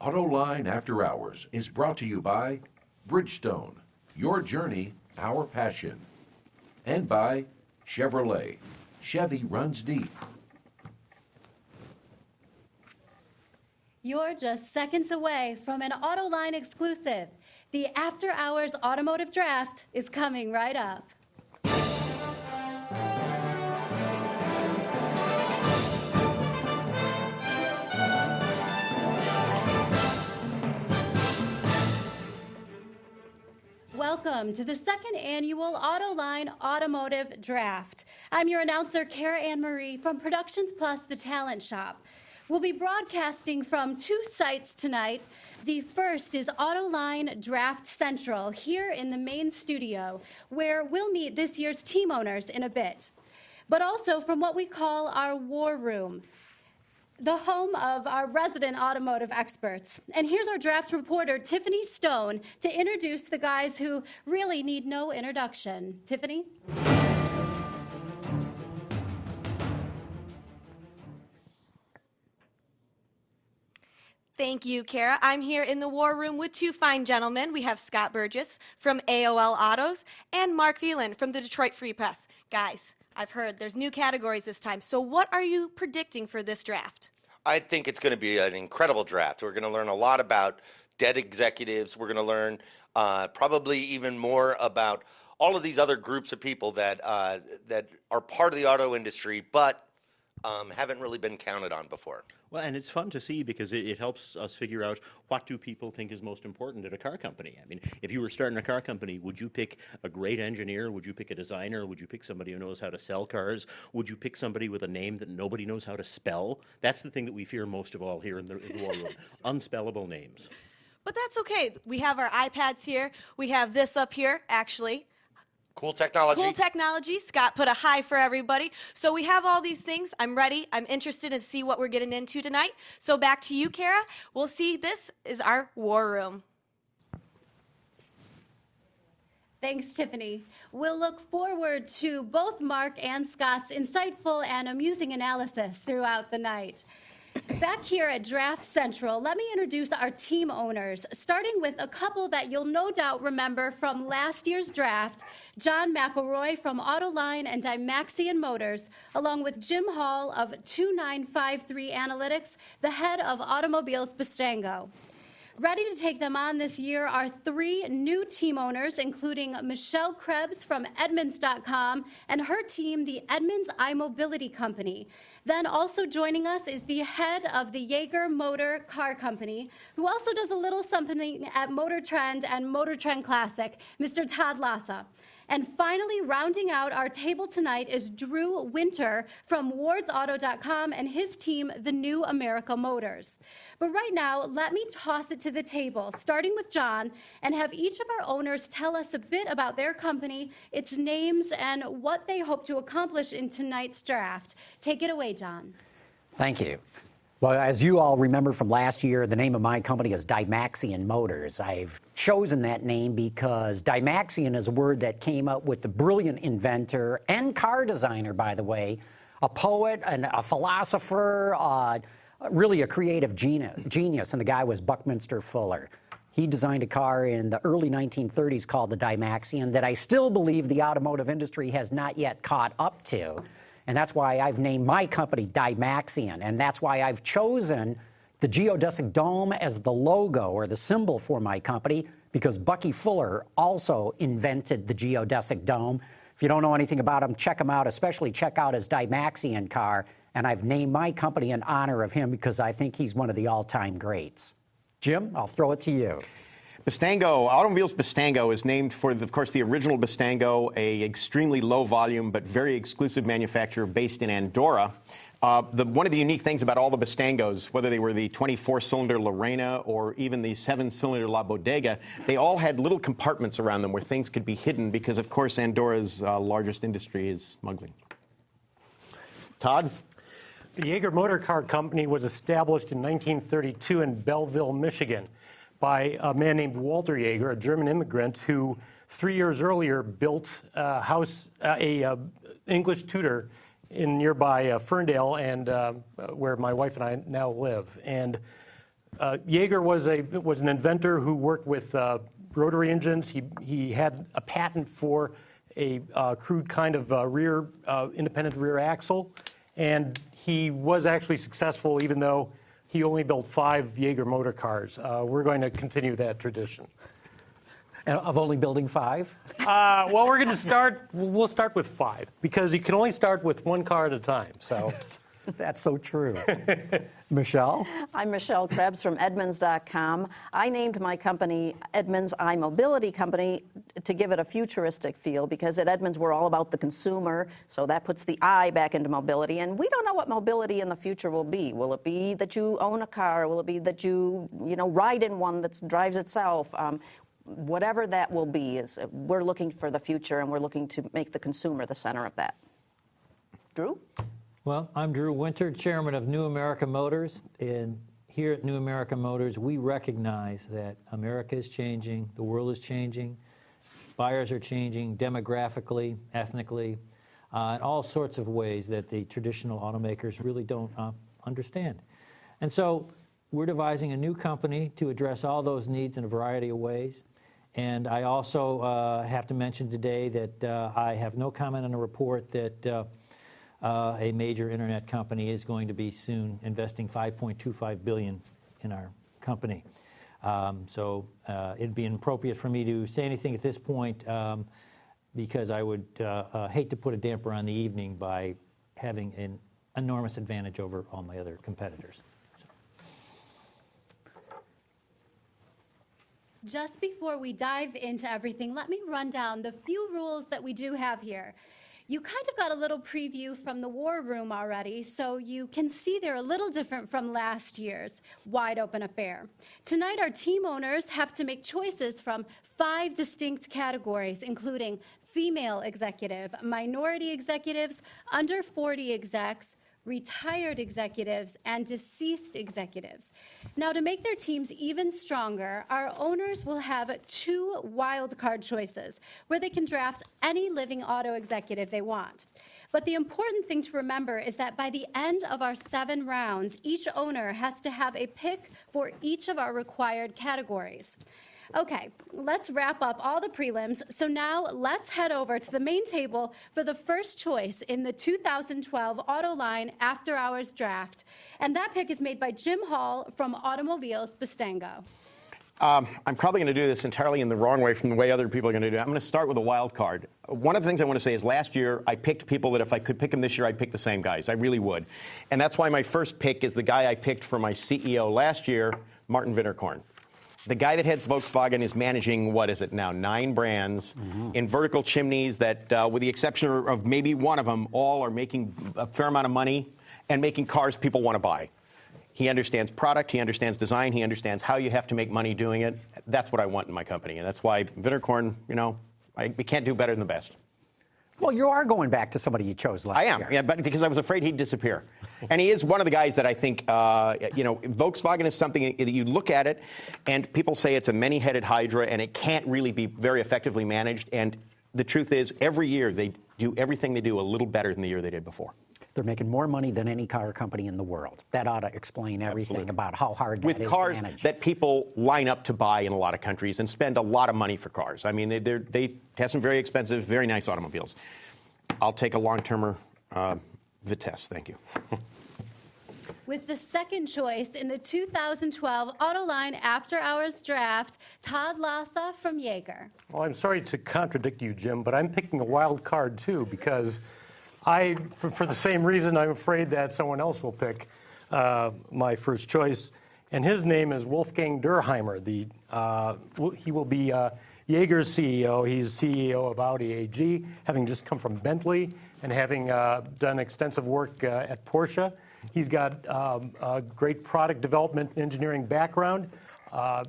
Autoline After Hours is brought to you by Bridgestone, your journey, our passion, and by Chevrolet. Chevy runs deep. You're just seconds away from an Autoline exclusive. The After Hours Automotive Draft is coming right up. Welcome to the second annual Autoline Automotive Draft. I'm your announcer, Kara Ann Marie from Productions Plus, The Talent Shop. We'll be broadcasting from two sites tonight. The first is Autoline Draft Central here in the main studio, where we'll meet this year's team owners in a bit, but also from what we call our war room, the home of our resident automotive experts. And here's our draft reporter, Tiffany Stone, to introduce the guys who really need no introduction. Tiffany? Thank you, Kara. I'm here in the war room with two fine gentlemen. We have Scott Burgess from AOL Autos and Mark Phelan from the Detroit Free Press. Guys, I've heard there's new categories this time, so what are you predicting for this draft? I think it's going to be an incredible draft. We're going to learn a lot about debt executives. We're going to learn probably even more about all of these other groups of people that are part of the auto industry, but haven't really been counted on before. Well, and it's fun to see because it helps us figure out what do people think is most important at a car company. I mean, if you were starting a car company, would you pick a great engineer? Would you pick a designer? Would you pick somebody who knows how to sell cars? Would you pick somebody with a name that nobody knows how to spell? That's the thing that we fear most of all here in the war room, unspellable names. But that's okay. We have our iPads here. We have this up here, actually. Cool technology. Cool technology. Scott put a hi for everybody. So we have all these things. I'm ready. I'm interested to see what we're getting into tonight. So back to you, Kara. We'll see. This is our war room. Thanks, Tiffany. We'll look forward to both Mark and Scott's insightful and amusing analysis throughout the night. Back here at Draft Central, let me introduce our team owners, starting with a couple that you'll no doubt remember from last year's draft, John McElroy from Autoline and Dymaxion Motors, along with Jim Hall of 2953 Analytics, the head of Automobiles Bistango. Ready to take them on this year are three new team owners, including Michelle Krebs from Edmunds.com and her team, the Edmunds iMobility Company. Then also joining us is the head of the Jaeger Motor Car Company, who also does a little something at Motor Trend and Motor Trend Classic, Mr. Todd Lassa. And finally, rounding out our table tonight is Drew Winter from WardsAuto.com and his team, the New America Motors. But right now, let me toss it to the table, starting with John, and have each of our owners tell us a bit about their company, its names, and what they hope to accomplish in tonight's draft. Take it away, John. Thank you. Well, as you all remember from last year, the name of my company is Dymaxion Motors. I've chosen that name because Dymaxion is a word that came up with the brilliant inventor and car designer, by the way, a poet and a philosopher, really a creative genius, and the guy was Buckminster Fuller. He designed a car in the early 1930s called the Dymaxion that I still believe the automotive industry has not yet caught up to. And that's why I've named my company Dymaxion, and that's why I've chosen the geodesic dome as the logo or the symbol for my company, because Bucky Fuller also invented the geodesic dome. If you don't know anything about him, check him out, especially check out his Dymaxion car, and I've named my company in honor of him because I think he's one of the all-time greats. Jim, I'll throw it to you. Bistango, Automobiles Bistango is named for, of course, the original Bistango, a extremely low volume but very exclusive manufacturer based in Andorra. One of the unique things about all the Bistangos, whether they were the 24-cylinder Lorena or even the 7-cylinder La Bodega, they all had little compartments around them where things could be hidden because, of course, Andorra's largest industry is smuggling. Todd? The Jaeger Motor Car Company was established in 1932 in Belleville, Michigan, by a man named Walter Jaeger, a German immigrant who 3 years earlier built a house, English tutor in nearby Ferndale, and where my wife and I now live. And Jaeger was an inventor who worked with rotary engines. He had a patent for a crude kind of independent rear axle, and he was actually successful even though he only built 5 Jaeger motor cars. We're going to continue that tradition. Of only building 5? Well, we'll start with 5 because you can only start with 1 car at a time. So That's so true. Michelle? I'm Michelle Krebs from Edmunds.com. I named my company Edmunds iMobility Company to give it a futuristic feel because at Edmunds we're all about the consumer, so that puts the I back into mobility. And we don't know what mobility in the future will be. Will it be that you own a car? Will it be that you ride in one that drives itself? Whatever that will be, we're looking for the future and we're looking to make the consumer the center of that. Drew? Well, I'm Drew Winter, chairman of New America Motors, and here at New America Motors, we recognize that America is changing, the world is changing, buyers are changing demographically, ethnically, in all sorts of ways that the traditional automakers really don't understand. And so we're devising a new company to address all those needs in a variety of ways. And I also have to mention today that I have no comment on a report that a major internet company is going to be soon investing $5.25 billion in our company. So it'd be inappropriate for me to say anything at this point because I would hate to put a damper on the evening by having an enormous advantage over all my other competitors. Just before we dive into everything, let me run down the few rules that we do have here. You kind of got a little preview from the war room already, so you can see they're a little different from last year's wide open affair. Tonight, our team owners have to make choices from 5 distinct categories, including female executive, minority executives, under 40 execs, retired executives, and deceased executives. Now, to make their teams even stronger, our owners will have 2 wildcard choices where they can draft any living auto executive they want. But the important thing to remember is that by the end of our 7 rounds, each owner has to have a pick for each of our required categories. Okay, let's wrap up all the prelims. So now let's head over to the main table for the first choice in the 2012 Autoline After Hours Draft. And that pick is made by Jim Hall from Automobiles Bistango. I'm probably going to do this entirely in the wrong way from the way other people are going to do it. I'm going to start with a wild card. One of the things I want to say is last year I picked people that if I could pick them this year, I'd pick the same guys. I really would. And that's why my first pick is the guy I picked for my CEO last year, Martin Winterkorn. The guy that heads Volkswagen is managing, what is it now, 9 brands in vertical chimneys that, with the exception of maybe one of them, all are making a fair amount of money and making cars people want to buy. He understands product, he understands design, he understands how you have to make money doing it. That's what I want in my company, and that's why Winterkorn, we can't do better than the best. Well, you are going back to somebody you chose last year. I am, yeah, but because I was afraid he'd disappear. And he is one of the guys that I think, Volkswagen is something that you look at it, and people say it's a many-headed hydra, and it can't really be very effectively managed. And the truth is, every year they do everything they do a little better than the year they did before. They're making more money than any car company in the world. That ought to explain everything about how hard that is with cars to manage. That people line up to buy in a lot of countries and spend a lot of money for cars. I mean, they have some very expensive, very nice automobiles. I'll take a long-termer Vitesse, thank you. With the second choice in the 2012 Autoline After Hours Draft, Todd Lassa from Jaeger. Well, I'm sorry to contradict you, Jim, but I'm picking a wild card too because for the same reason, I'm afraid that someone else will pick my first choice, and his name is Wolfgang Durheimer. He will be Jaeger's CEO. He's CEO of Audi AG, having just come from Bentley and having done extensive work at Porsche. He's got a great product development engineering background.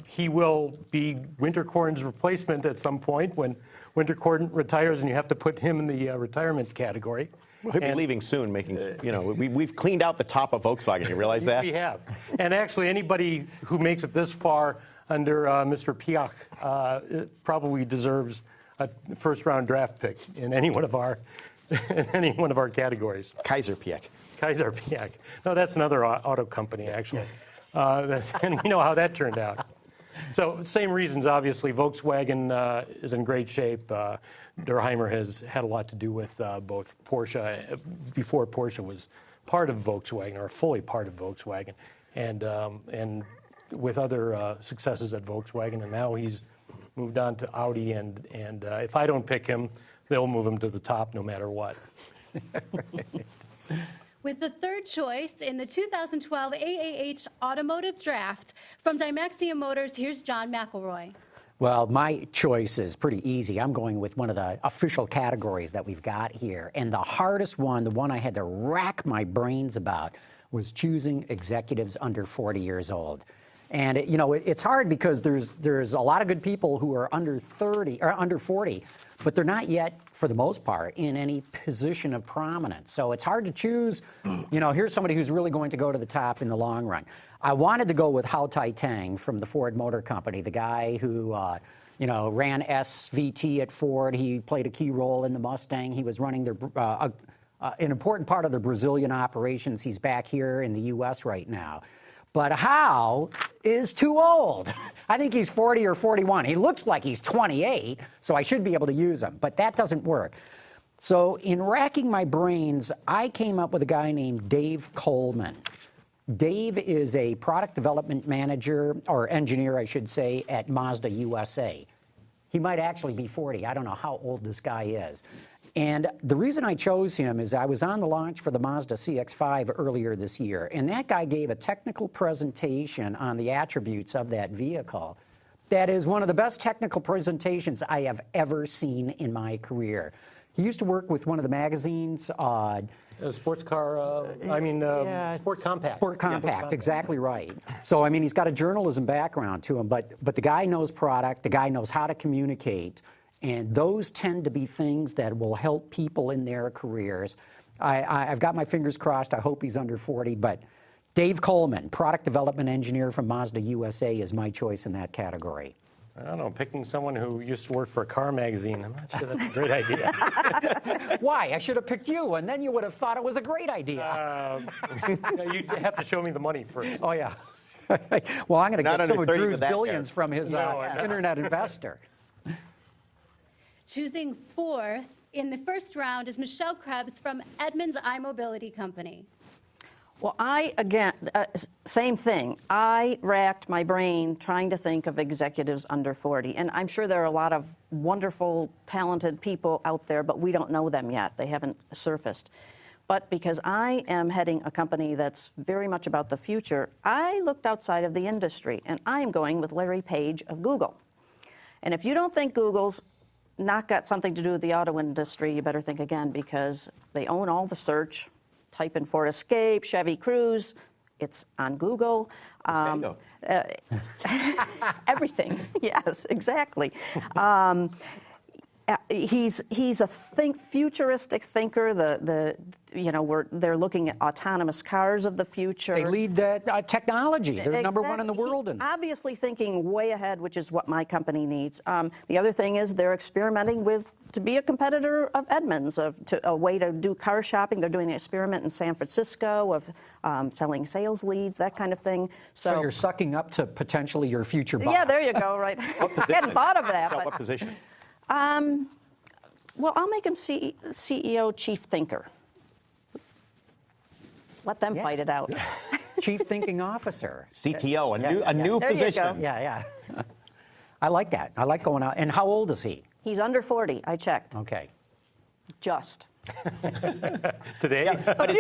He will be Winterkorn's replacement at some point when Winterkorn retires, and you have to put him in the retirement category. He'll be leaving soon, we've cleaned out the top of Volkswagen. You realize that? We have. And actually, anybody who makes it this far under Mr. Piach probably deserves a first-round draft pick in any one of our categories. Kaiser Piach. Kaiser Piach. No, that's another auto company, actually. And you know how that turned out. So same reasons, obviously. Volkswagen is in great shape. Durheimer has had a lot to do with both Porsche, before Porsche was part of Volkswagen, or fully part of Volkswagen, and with other successes at Volkswagen, and now he's moved on to Audi, and if I don't pick him, they'll move him to the top no matter what. With the third choice in the 2012 AAH Automotive Draft from Dymaxion Motors, here's John McElroy. Well, my choice is pretty easy. I'm going with one of the official categories that we've got here. And the hardest one, the one I had to rack my brains about, was choosing executives under 40 years old. And it's hard because there's a lot of good people who are under 30 or under 40, but they're not yet, for the most part, in any position of prominence. So it's hard to choose, here's somebody who's really going to go to the top in the long run. I wanted to go with Hau Tai-Tang from the Ford Motor Company, the guy who, ran SVT at Ford. He played a key role in the Mustang. He was running an important part of the Brazilian operations. He's back here in the U.S. right now. But Hau is too old. I think he's 40 or 41. He looks like he's 28, so I should be able to use him. But that doesn't work. So in racking my brains, I came up with a guy named Dave Coleman. Dave is a product development manager, or engineer, I should say, at Mazda USA. He might actually be 40. I don't know how old this guy is. And the reason I chose him is I was on the launch for the Mazda CX-5 earlier this year, and that guy gave a technical presentation on the attributes of that vehicle. That is one of the best technical presentations I have ever seen in my career. He used to work with one of the magazines, Sports car, Sport Compact. Sport Compact, exactly right. So, he's got a journalism background to him, but the guy knows product, the guy knows how to communicate, and those tend to be things that will help people in their careers. I've got my fingers crossed. I hope he's under 40, but Dave Coleman, product development engineer from Mazda USA, is my choice in that category. I don't know, picking someone who used to work for a car magazine, I'm not sure that's a great idea. Why? I should have picked you, and then you would have thought it was a great idea. You'd have to show me the money first. Oh, yeah. Well, I'm going to get some of Drew's billions guy. from his internet investor. Choosing fourth in the first round is Michelle Krebs from Edmunds iMobility Company. Well, same thing. I racked my brain trying to think of executives under 40. And I'm sure there are a lot of wonderful, talented people out there, but we don't know them yet. They haven't surfaced. But because I am heading a company that's very much about the future, I looked outside of the industry, and I am going with Larry Page of Google. And if you don't think Google's not got something to do with the auto industry, you better think again, because they own all the search. Type in Ford Escape, Chevy Cruze, it's on Google. Everything, yes, exactly. He's a futuristic thinker. They're looking at autonomous cars of the future. They lead that technology. They're number one in the world. Obviously thinking way ahead, which is what my company needs. The other thing is they're experimenting to be a competitor of Edmunds, a way to do car shopping. They're doing an experiment in San Francisco of selling sales leads, that kind of thing. So you're sucking up to potentially your future boss. Yeah, there you go, right. I hadn't thought of that. What position? Well, I'll make him CEO, chief thinker. Let them fight it out. Chief thinking officer. CTO, a new position. Yeah. I like that. I like going out. And how old is he? He's under 40. I checked. Okay. Just. Today? Yeah. A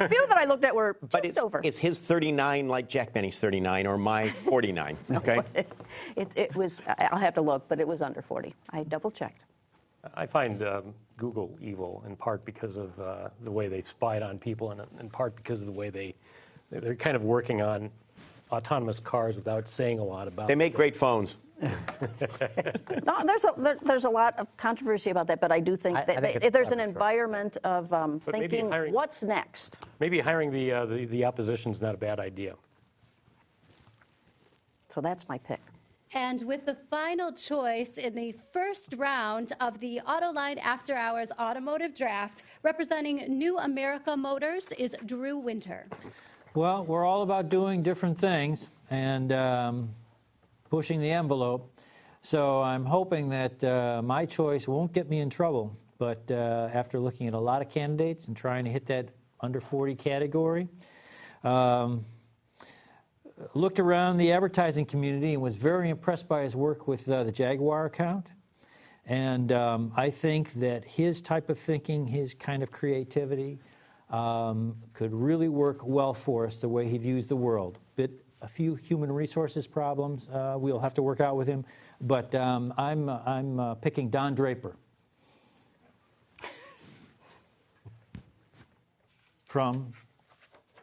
few that I looked at were just over. Is his 39 like Jack Benny's 39 or my 49? Okay. It was, I'll have to look, but it was under 40. I double checked. I find Google evil in part because of the way they spied on people, and in part because of the way they're kind of working on autonomous cars without saying a lot about it. They make great phones. No, there's a lot of controversy about that, but I do think that there's an environment of thinking, what's next? Maybe hiring the opposition's not a bad idea. So that's my pick. And with the final choice in the first round of the Autoline After Hours Automotive Draft, representing New America Motors, is Drew Winter. Well, we're all about doing different things and pushing the envelope. So I'm hoping that my choice won't get me in trouble. But after looking at a lot of candidates and trying to hit that under 40 category, looked around the advertising community and was very impressed by his work with the Jaguar account. And I think that his type of thinking, his kind of creativity, could really work well for us the way he views the world. A few human resources problems we'll have to work out with him, but I'm picking Don Draper. From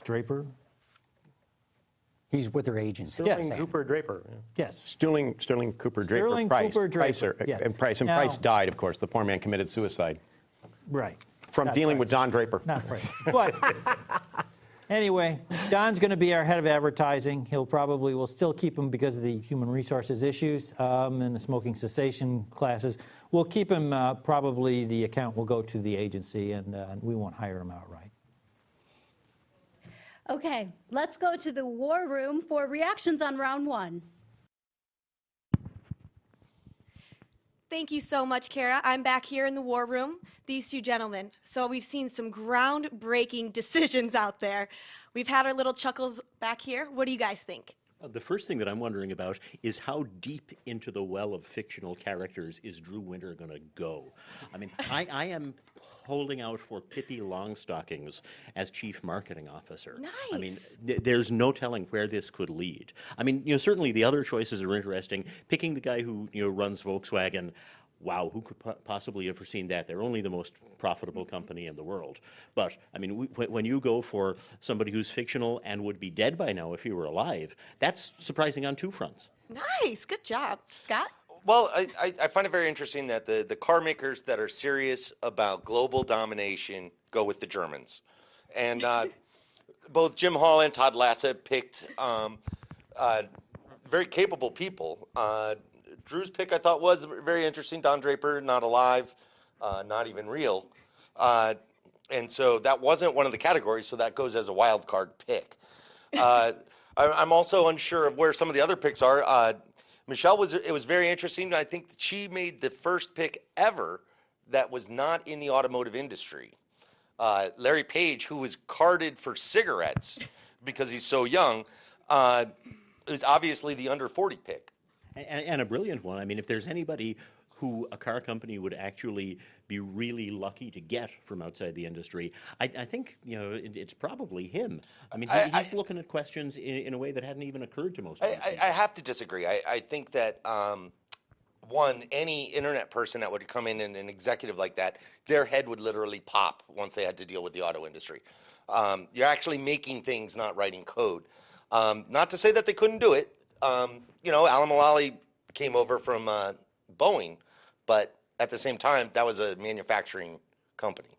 Draper. He's with their agency. Sterling Cooper Draper. Yes. Sterling Cooper Draper. Sterling Price. Cooper Draper. Price, Yeah. and Price. And Now- Price died, of course. The poor man committed suicide. Right. From Not dealing Price. with Don Draper. Not Price. But anyway, Don's going to be our head of advertising. We'll still keep him because of the human resources issues and the smoking cessation classes. We'll keep him, probably the account will go to the agency and we won't hire him outright. Okay, let's go to the war room for reactions on round one. Thank you so much, Kara. I'm back here in the war room. These two gentlemen. So we've seen some groundbreaking decisions out there. We've had our little chuckles back here. What do you guys think? The first thing that I'm wondering about is how deep into the well of fictional characters is Drew Winter going to go? I mean, I am holding out for Pippi Longstockings as chief marketing officer. Nice. I mean, there's no telling where this could lead. I mean, certainly the other choices are interesting. Picking the guy who, runs Volkswagen. Wow, who could possibly have foreseen that? They're only the most profitable company in the world. But, I mean, when you go for somebody who's fictional and would be dead by now if he were alive, that's surprising on two fronts. Nice. Good job. Scott? Well, I find it very interesting that the car makers that are serious about global domination go with the Germans. And both Jim Hall and Todd Lassa picked very capable people. Drew's pick, I thought, was very interesting. Don Draper, not alive, not even real. And so that wasn't one of the categories, so that goes as a wild card pick. I'm also unsure of where some of the other picks are. Michelle, it was very interesting. I think that she made the first pick ever that was not in the automotive industry. Larry Page, who was carded for cigarettes because he's so young, is obviously the under 40 pick. And a brilliant one. I mean, if there's anybody who a car company would actually be really lucky to get from outside the industry, I think, it's probably him. I mean, he's looking at questions in a way that hadn't even occurred to most people. I have to disagree. I think that, any internet person that would come in and an executive like that, their head would literally pop once they had to deal with the auto industry. You're actually making things, not writing code. Not to say that they couldn't do it. Alan Mulally came over from Boeing, but at the same time, that was a manufacturing company.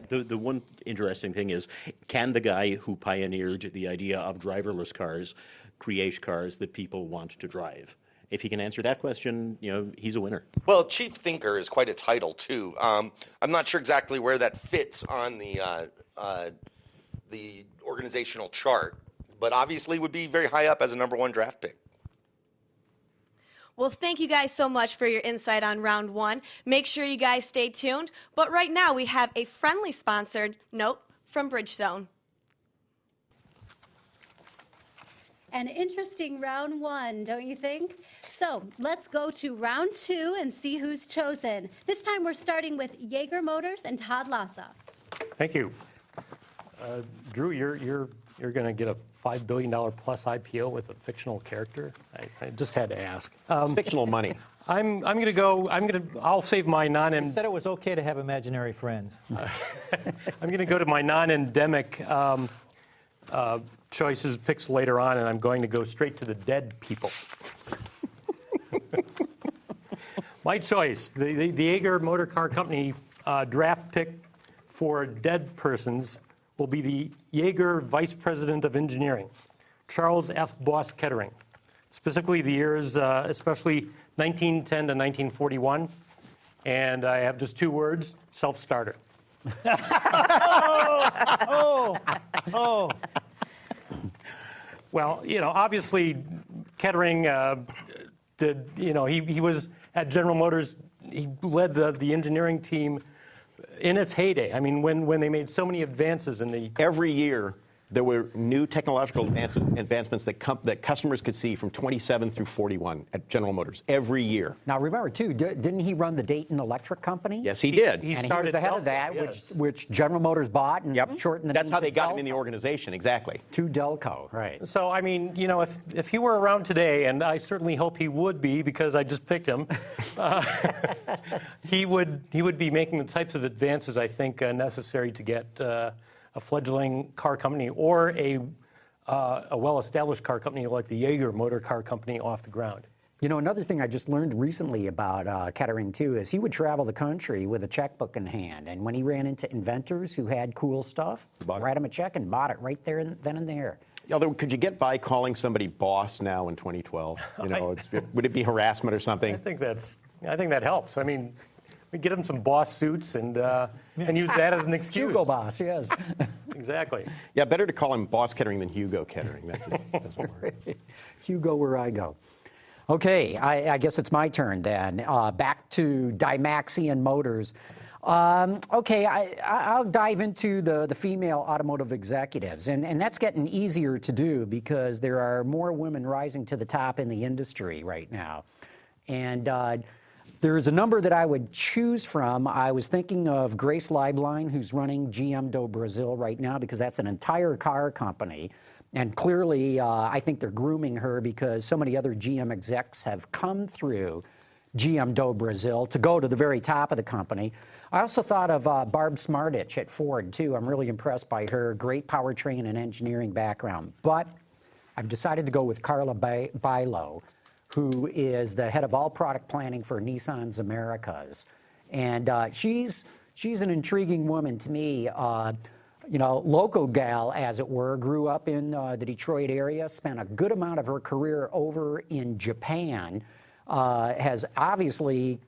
The one interesting thing is, can the guy who pioneered the idea of driverless cars create cars that people want to drive? If he can answer that question, he's a winner. Well, chief thinker is quite a title, too. I'm not sure exactly where that fits on the organizational chart, but obviously would be very high up as a number one draft pick. Well, thank you guys so much for your insight on round one. Make sure you guys stay tuned. But right now, we have a friendly sponsored note from Bridgestone. An interesting round one, don't you think? So let's go to round two and see who's chosen. This time we're starting with Jaeger Motors and Todd Lassa. Thank you. Drew, you're going to get a $5 billion plus IPO with a fictional character. I just had to ask. It's fictional money. I'll save my You said it was okay to have imaginary friends. I'm going to go to my non-endemic picks later on, and I'm going to go straight to the dead people. My choice, the Jaeger Motor Car Company draft pick for dead persons will be the Jaeger Vice President of Engineering, Charles F. Boss Kettering. Specifically the years, especially 1910 to 1941. And I have just two words, self-starter. Well, obviously, Kettering did. He was at General Motors. He led the engineering team in its heyday. I mean, when they made so many advances in the every year. There were new technological advancements that customers could see from 27 through 41 at General Motors every year. Now, remember, too, didn't he run the Dayton Electric Company? Yes, he did. He started the head of that, which General Motors bought and shortened the name. That's how they got him in the organization, exactly. To Delco, right. So, I mean, if he were around today, and I certainly hope he would be because I just picked him, he would be making the types of advances, I think, necessary to get a fledgling car company or a well-established car company like the Jaeger motor car company off the ground. Another thing I just learned recently about Kettering, too, is he would travel the country with a checkbook in hand. And when he ran into inventors who had cool stuff, write him a check and bought it right there then and there. Although, could you get by calling somebody boss now in 2012? Would it be harassment or something? I think that helps. I mean, we get him some boss suits and use that as an excuse. Hugo Boss, yes. Exactly. Yeah, better to call him Boss Kettering than Hugo Kettering. That just doesn't work. Hugo where I go. Okay, I guess it's my turn then. Back to Dymaxion Motors. Okay, I'll dive into the female automotive executives, and that's getting easier to do because there are more women rising to the top in the industry right now. And there's a number that I would choose from. I was thinking of Grace Lieblein, who's running GM do Brasil right now, because that's an entire car company. And clearly, I think they're grooming her because so many other GM execs have come through GM do Brasil to go to the very top of the company. I also thought of Barb Smartich at Ford, too. I'm really impressed by her great powertrain and engineering background. But I've decided to go with Carla Bailo, who is the head of all product planning for Nissan's Americas. And she's an intriguing woman to me. Local gal, as it were, grew up in the Detroit area, spent a good amount of her career over in Japan, has obviously,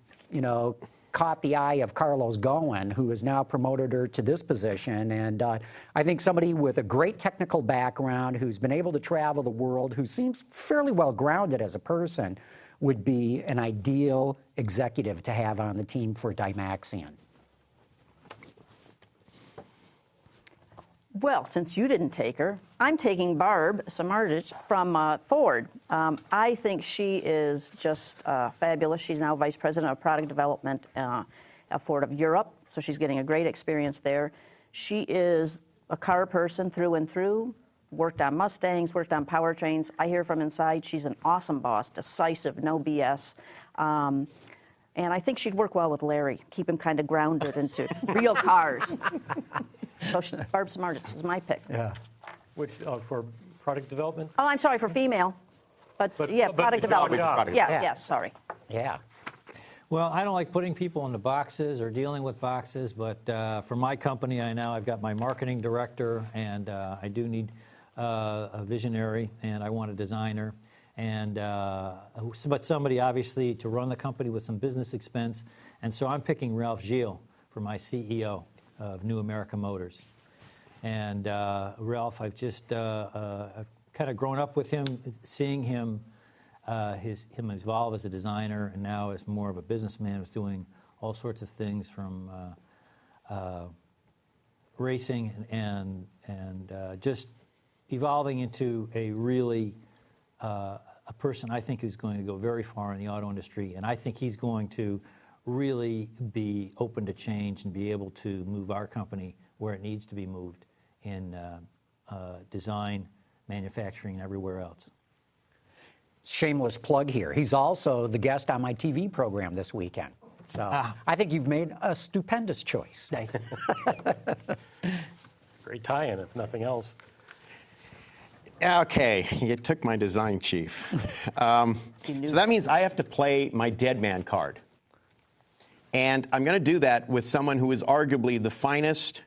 caught the eye of Carlos Ghosn, who has now promoted her to this position. And I think somebody with a great technical background, who's been able to travel the world, who seems fairly well grounded as a person, would be an ideal executive to have on the team for Dymaxion. Well, since you didn't take her, I'm taking Barb Smartich from Ford. I think she is just fabulous. She's now Vice President of Product Development at Ford of Europe, so she's getting a great experience there. She is a car person through and through, worked on Mustangs, worked on powertrains. I hear from inside she's an awesome boss, decisive, no BS. And I think she'd work well with Larry, keep him kind of grounded into real cars. So Barb Smartich is my pick. Yeah. Which, for product development? Oh, I'm sorry, for female. But yeah, product development. Yes, sorry. Yeah. Well, I don't like putting people into boxes or dealing with boxes, but for my company, I've got my marketing director, and I do need a visionary, and I want a designer, and but somebody, obviously, to run the company with some business expense. And so I'm picking Ralph Gilles for my CEO of New America Motors. And Ralph, I've just I've kind of grown up with him, seeing him evolve as a designer, and now as more of a businessman, who's doing all sorts of things from racing and just evolving into a really a person I think who's going to go very far in the auto industry, and I think he's going to really be open to change and be able to move our company where it needs to be moved in design, manufacturing, and everywhere else. Shameless plug here. He's also the guest on my TV program this weekend. So I think you've made a stupendous choice. Great tie-in, if nothing else. Okay, you took my design chief. So that means I have to play my dead man card. And I'm going to do that with someone who is arguably the finest,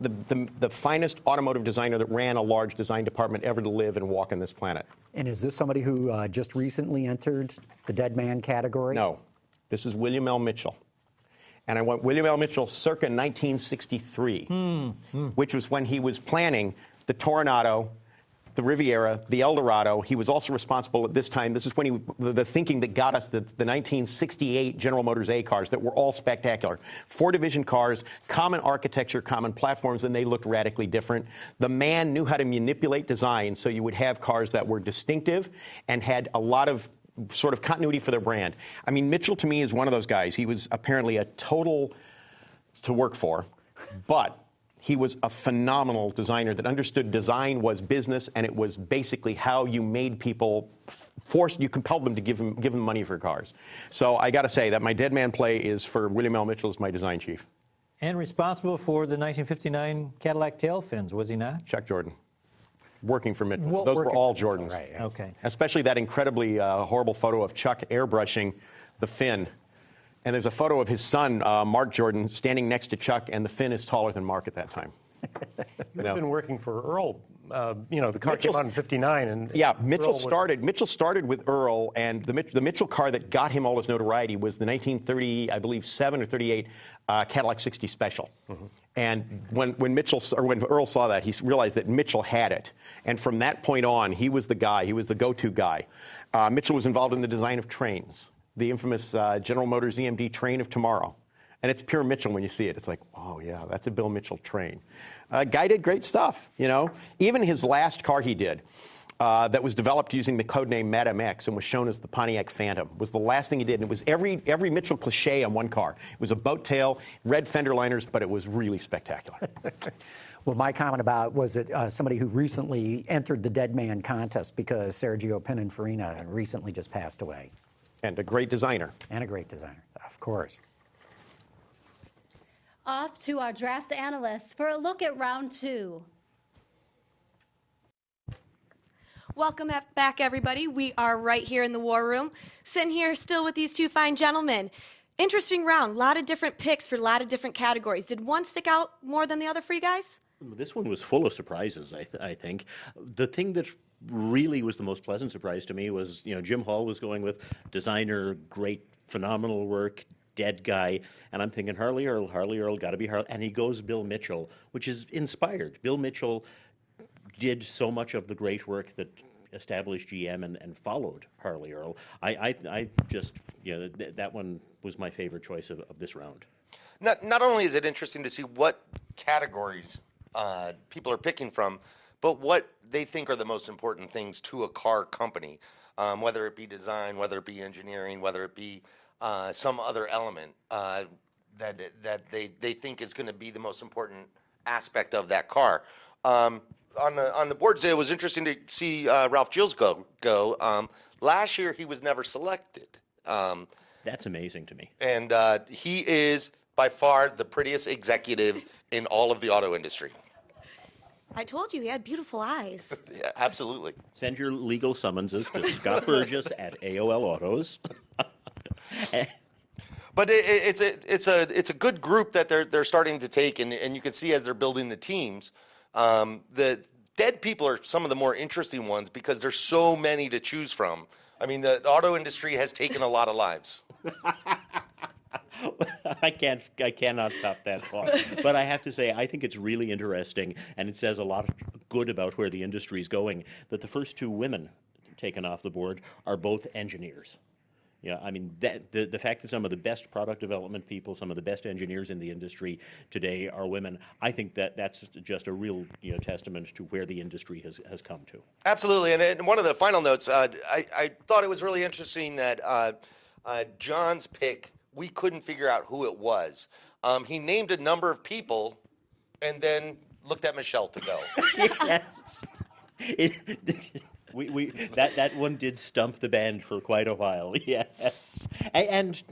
the finest automotive designer that ran a large design department ever to live and walk on this planet. And is this somebody who just recently entered the dead man category? No. This is William L. Mitchell. And I went William L. Mitchell circa 1963, which was when he was planning the Toronado the Riviera, the Eldorado. He was also responsible at this time. This is when the thinking that got us the 1968 General Motors A cars that were all spectacular. 4-division cars, common architecture, common platforms, and they looked radically different. The man knew how to manipulate design so you would have cars that were distinctive and had a lot of sort of continuity for their brand. I mean, Mitchell to me is one of those guys. He was apparently a total to work for, but he was a phenomenal designer that understood design was business, and it was basically how you made people you compelled them to give them money for cars. So I got to say that my dead man play is for William L. Mitchell as my design chief. And responsible for the 1959 Cadillac tail fins, was he not? Chuck Jordan. Working for Mitchell. Well, Those were all Jordans. Right, yeah. Okay. Especially that incredibly horrible photo of Chuck airbrushing the fin. And there's a photo of his son, Mark Jordan, standing next to Chuck, and the fin is taller than Mark at that time. You've been working for Earl. The car came out in '59, and yeah, Mitchell started with Earl, and the Mitchell car that got him all his notoriety was the 1930, I believe, 7 or 38 Cadillac 60 Special. Mm-hmm. And when Earl saw that, he realized that Mitchell had it, and from that point on, he was the guy. He was the go-to guy. Mitchell was involved in the design of trains, the infamous General Motors EMD train of tomorrow. And it's pure Mitchell when you see it. It's like, oh, yeah, that's a Bill Mitchell train. Guy did great stuff, you know. Even his last car he did that was developed using the codename Madam X and was shown as the Pontiac Phantom was the last thing he did. And it was every Mitchell cliche on one car. It was a boat tail, red fender liners, but it was really spectacular. Well, my comment about was it somebody who recently entered the Dead Man contest because Sergio Pininfarina recently just passed away. And a great designer. And a great designer, of course. Off to our draft analysts for a look at round 2. Welcome back, everybody. We are right here in the war room, sitting here still with these two fine gentlemen. Interesting round, a lot of different picks for a lot of different categories. Did one stick out more than the other for you guys? This one was full of surprises, I think. The thing that really was the most pleasant surprise to me was, Jim Hall was going with designer, great, phenomenal work, dead guy, and I'm thinking Harley Earl, got to be Harley, and he goes Bill Mitchell, which is inspired. Bill Mitchell did so much of the great work that established GM and followed Harley Earl. I just, that one was my favorite choice of this round. Not only is it interesting to see what categories people are picking from, but what they think are the most important things to a car company, whether it be design, whether it be engineering, whether it be some other element that they think is going to be the most important aspect of that car. On the board today, it was interesting to see Ralph Gilles go. Last year, he was never selected. That's amazing to me. And he is by far the prettiest executive in all of the auto industry. I told you he had beautiful eyes. Yeah, absolutely. Send your legal summonses to Scott Burgess at AOL Autos. But it's a good group that they're starting to take, and you can see as they're building the teams, the dead people are some of the more interesting ones because there's so many to choose from. I mean, the auto industry has taken a lot of lives. I cannot top that thought. But I have to say, I think it's really interesting, and it says a lot of good about where the industry is going, that the first two women taken off the board are both engineers. I mean, the fact that some of the best product development people, some of the best engineers in the industry today are women, I think that's just a real testament to where the industry has come to. Absolutely. And one of the final notes, I thought it was really interesting that John's pick, we couldn't figure out who it was. He named a number of people and then looked at Michelle to go. Yes. That one did stump the band for quite a while, yes. And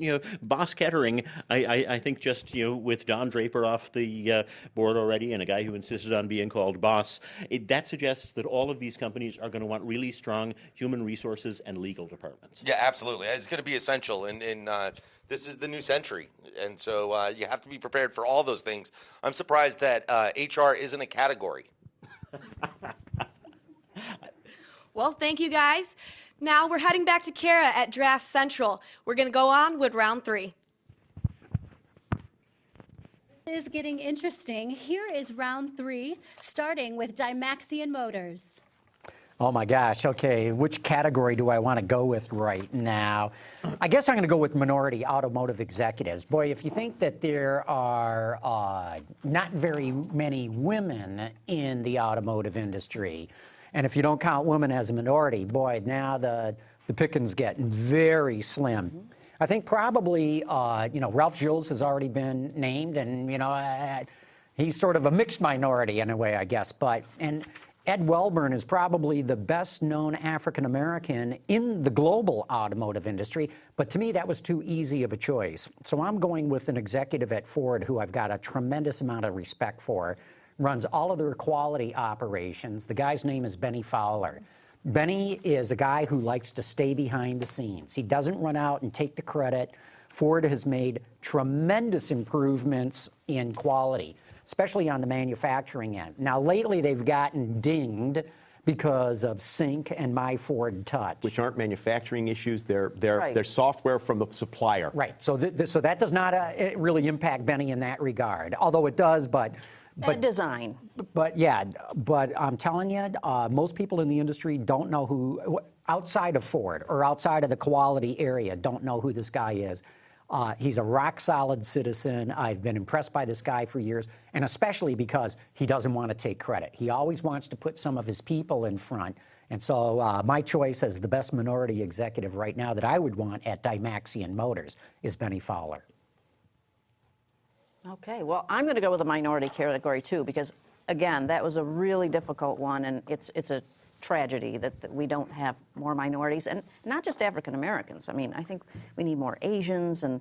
Boss Kettering, I think just, with Don Draper off the board already and a guy who insisted on being called boss, that suggests that all of these companies are going to want really strong human resources and legal departments. Yeah, absolutely. It's going to be essential in this is the new century, and so you have to be prepared for all those things. I'm surprised that HR isn't a category. Well, thank you, guys. Now we're heading back to Kara at Draft Central. We're going to go on with round 3. It is getting interesting. Here is round 3, starting with Dymaxion Motors. Oh my gosh, okay, which category do I want to go with right now? I guess I'm going to go with minority automotive executives. Boy, if you think that there are not very many women in the automotive industry, and if you don't count women as a minority, boy, now the pickings get very slim. I think probably, Ralph Gilles has already been named, and, he's sort of a mixed minority in a way, I guess, and Ed Welburn is probably the best-known African-American in the global automotive industry, but to me that was too easy of a choice. So I'm going with an executive at Ford who I've got a tremendous amount of respect for, runs all of their quality operations. The guy's name is Benny Fowler. Benny is a guy who likes to stay behind the scenes. He doesn't run out and take the credit. Ford has made tremendous improvements in quality, especially on the manufacturing end. Now, lately they've gotten dinged because of Sync and My Ford Touch, which aren't manufacturing issues. They're Right. software from the supplier. Right. So so that does not really impact Benny in that regard, although it does, but design. But yeah, but I'm telling you, most people in the industry don't know who, outside of Ford or outside of the quality area, don't know who this guy is. He's a rock-solid citizen. I've been impressed by this guy for years, and especially because he doesn't want to take credit. He always wants to put some of his people in front. And so my choice as the best minority executive right now that I would want at Dymaxion Motors is Benny Fowler. Okay, well, I'm going to go with a minority category too, because again, that was a really difficult one, and it's a tragedy that we don't have more minorities, and not just African Americans. I mean, I think we need more Asians and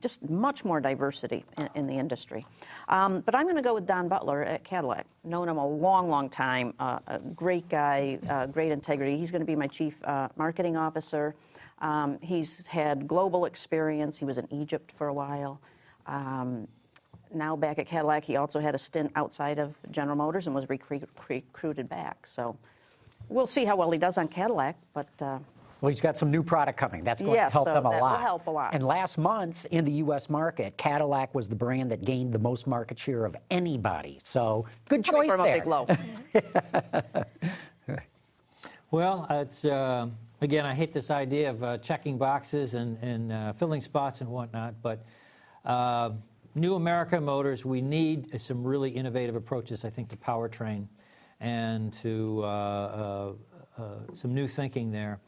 just much more diversity in the industry. But I'm going to go with Don Butler at Cadillac. Known him a long, long time. A great guy, great integrity. He's going to be my chief marketing officer. He's had global experience. He was in Egypt for a while. Now back at Cadillac, he also had a stint outside of General Motors and was recruited back. So we'll see how well he does on Cadillac, but... Well, he's got some new product coming. That's going to help them a lot. That will help a lot. And last month in the U.S. market, Cadillac was the brand that gained the most market share of anybody. So good choice from there. a big low. Well, it's again, I hate this idea of checking boxes and filling spots and whatnot, but New America Motors, we need some really innovative approaches, I think, to powertrain and to some new thinking there.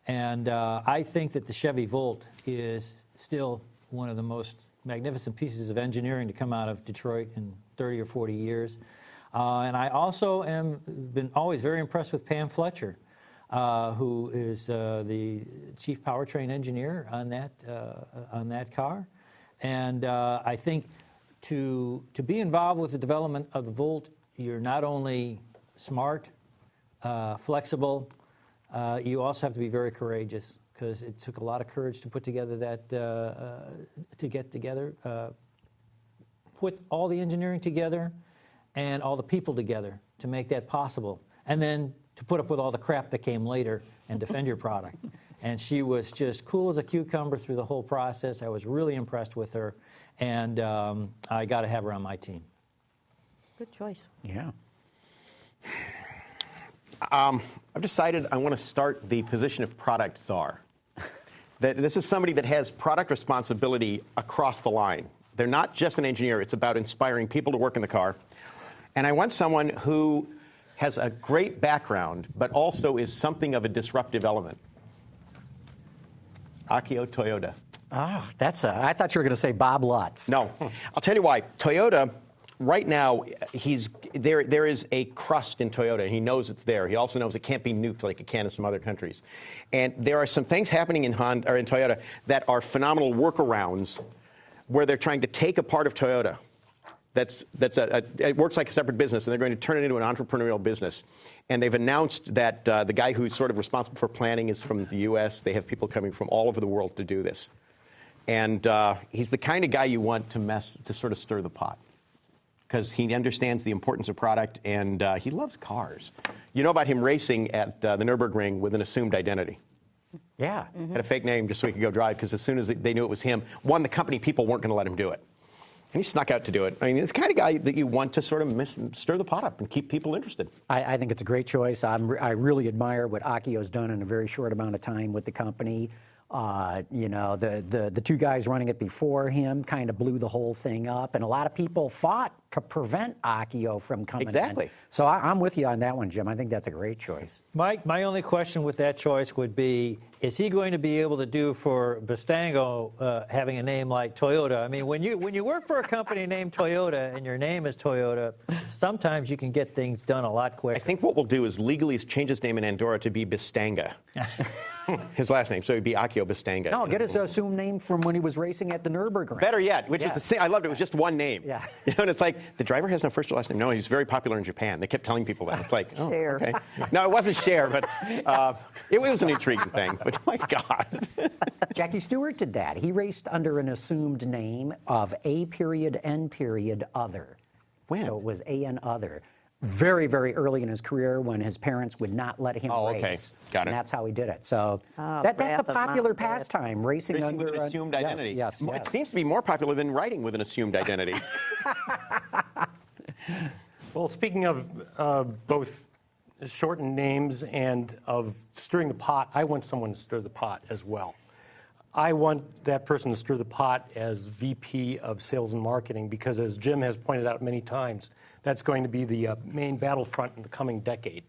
And I think that the Chevy Volt is still one of the most magnificent pieces of engineering to come out of Detroit in 30 or 40 years. And I also been always very impressed with Pam Fletcher, who is the chief powertrain engineer on that car. And I think to be involved with the development of the Volt, you're not only smart, flexible, you also have to be very courageous, because it took a lot of courage to put together that, put all the engineering together and all the people together to make that possible. And then to put up with all the crap that came later and defend your product. And she was just cool as a cucumber through the whole process. I was really impressed with her, and I got to have her on my team. Good choice. Yeah. I've decided I want to start the position of product czar. That this is somebody that has product responsibility across the line. They're not just an engineer. It's about inspiring people to work in the car. And I want someone who has a great background, but also is something of a disruptive element. Akio Toyoda. Oh, I thought you were going to say Bob Lutz. No. I'll tell you why. Toyota, right now, there is a crust in Toyota. He knows it's there. He also knows it can't be nuked like it can in some other countries. And there are some things happening in Toyota that are phenomenal workarounds where they're trying to take a part of Toyota it works like a separate business, and they're going to turn it into an entrepreneurial business. And they've announced that the guy who's sort of responsible for planning is from the U.S. They have people coming from all over the world to do this. And he's the kind of guy you want to sort of stir the pot, because he understands the importance of product, and he loves cars. You know about him racing at the Nürburgring with an assumed identity. Yeah. Had a fake name just so he could go drive, because as soon as they knew it was him, the company people weren't going to let him do it. And he snuck out to do it. I mean, it's the kind of guy that you want to sort of stir the pot up and keep people interested. I think it's a great choice. I really admire what Akio's done in a very short amount of time with the company. You know, the two guys running it before him kind of blew the whole thing up, and a lot of people fought to prevent Akio from coming in. So I'm with you on that one, Jim. I think that's a great choice. My only question with that choice would be, is he going to be able to do for Bistango having a name like Toyota? I mean, when you work for a company named Toyota and your name is Toyota, sometimes you can get things done a lot quicker. I think what we'll do is legally change his name in Andorra to be Bistanga. His last name, so it'd be Akio Bistanga. No, get his assumed name from when he was racing at the Nürburgring. Better yet, which is the same. I loved it. It was just one name. Yeah. You know, and it's like, the driver has no first or last name. No, he's very popular in Japan. They kept telling people that. It's like, oh, Cher. okay. No, it wasn't Cher, but it was an intriguing thing. But my God. Jackie Stewart did that. He raced under an assumed name of A.N. Other. When? So it was A.N. Other. Very, very early in his career when his parents would not let him race. Okay. Got it. And that's how he did it. So that's a popular pastime, racing under with an assumed identity. Yes. It seems to be more popular than writing with an assumed identity. Well, speaking of both shortened names and of stirring the pot, I want someone to stir the pot as well. I want that person to stir the pot as VP of Sales and Marketing because, as Jim has pointed out many times, that's going to be the main battlefront in the coming decade.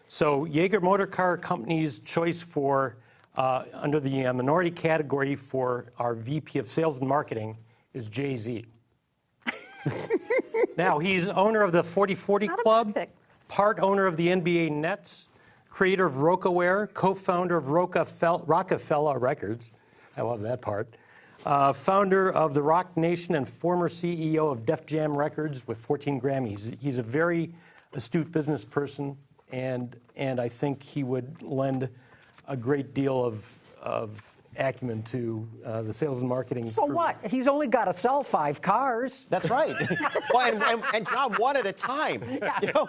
So Jaeger Motor Car Company's choice for, under the minority category for our VP of Sales and Marketing is Jay-Z. Now, he's owner of the 40/40 Club, part owner of the NBA Nets, creator of Rockaware, co-founder of Rockefeller Records. I love that part. Founder of the Rock Nation and former CEO of Def Jam Records with 14 Grammys. He's a very astute business person, and I think he would lend a great deal of acumen to the sales and marketing. So what? He's only got to sell 5 cars. That's right. Well, and John, one at a time. You know,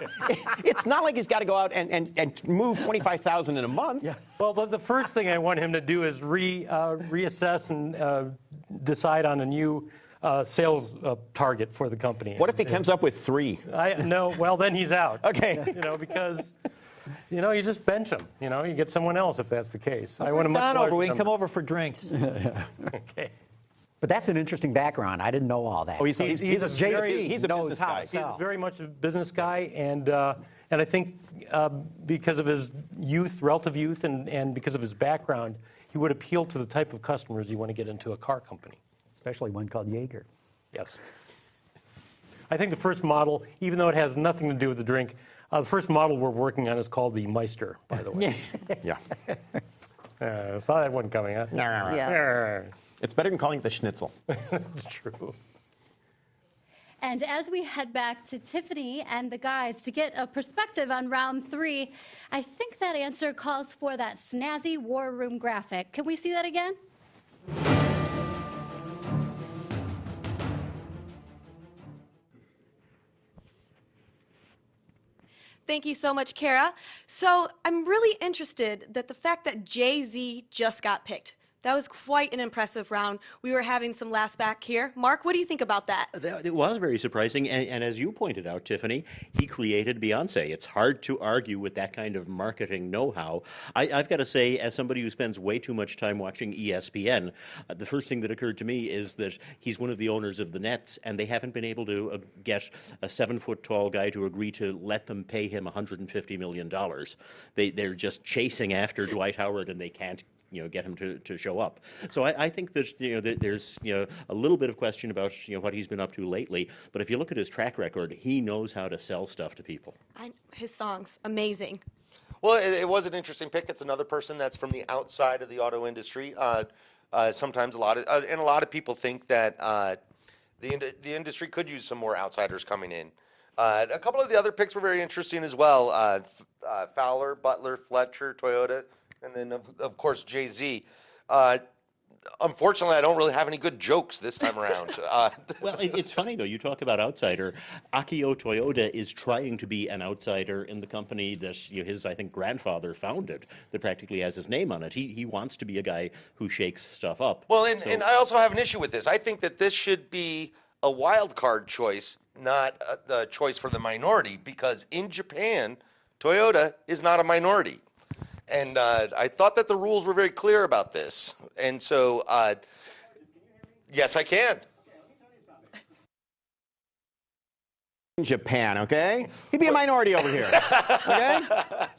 it's not like he's got to go out and move 25,000 in a month. Yeah. Well, the first thing I want him to do is reassess and decide on a new sales target for the company. What if he comes up with 3? No. Well, then he's out. Okay. You know, because. You know, you just bench him. You know, you get someone else if that's the case. I want him Don over. We can come over for drinks. Okay. But that's an interesting background. I didn't know all that. Oh, he's a business guy. He's very much a business guy, and I think because of his relative youth, and because of his background, he would appeal to the type of customers you want to get into a car company. Especially one called Jaeger. Yes. I think the first model, even though it has nothing to do with the drink, the first model we're working on is called the Meister, by the way. Yeah. Saw that one coming, huh? Yes. It's better than calling it the Schnitzel. It's true. And as we head back to Tiffany and the guys to get a perspective on round 3, I think that answer calls for that snazzy war room graphic. Can we see that again? Thank you so much, Kara. So I'm really interested that the fact that Jay-Z just got picked. That was quite an impressive round. We were having some laughs back here. Mark, what do you think about that? It was very surprising, and as you pointed out, Tiffany, he created Beyonce. It's hard to argue with that kind of marketing know-how. I've got to say, as somebody who spends way too much time watching ESPN, the first thing that occurred to me is that he's one of the owners of the Nets, and they haven't been able to get a 7-foot-tall guy to agree to let them pay him $150 million. They're just chasing after Dwight Howard, and they can't get him to show up. So I think that that there's a little bit of question about what he's been up to lately. But if you look at his track record, he knows how to sell stuff to people. His songs, amazing. Well, it was an interesting pick. It's another person that's from the outside of the auto industry. Sometimes a lot of people think that the industry could use some more outsiders coming in. A couple of the other picks were very interesting as well. Fowler, Butler, Fletcher, Toyota. And then, of course, Jay-Z. Unfortunately, I don't really have any good jokes this time around. Well, it's funny, though. You talk about outsider. Akio Toyoda is trying to be an outsider in the company that his, I think, grandfather founded, that practically has his name on it. He wants to be a guy who shakes stuff up. Well, and I also have an issue with this. I think that this should be a wild card choice, not the choice for the minority, because in Japan, Toyota is not a minority. And I thought that the rules were very clear about this. And so, yes, I can. Japan, okay? He'd be a minority over here, okay?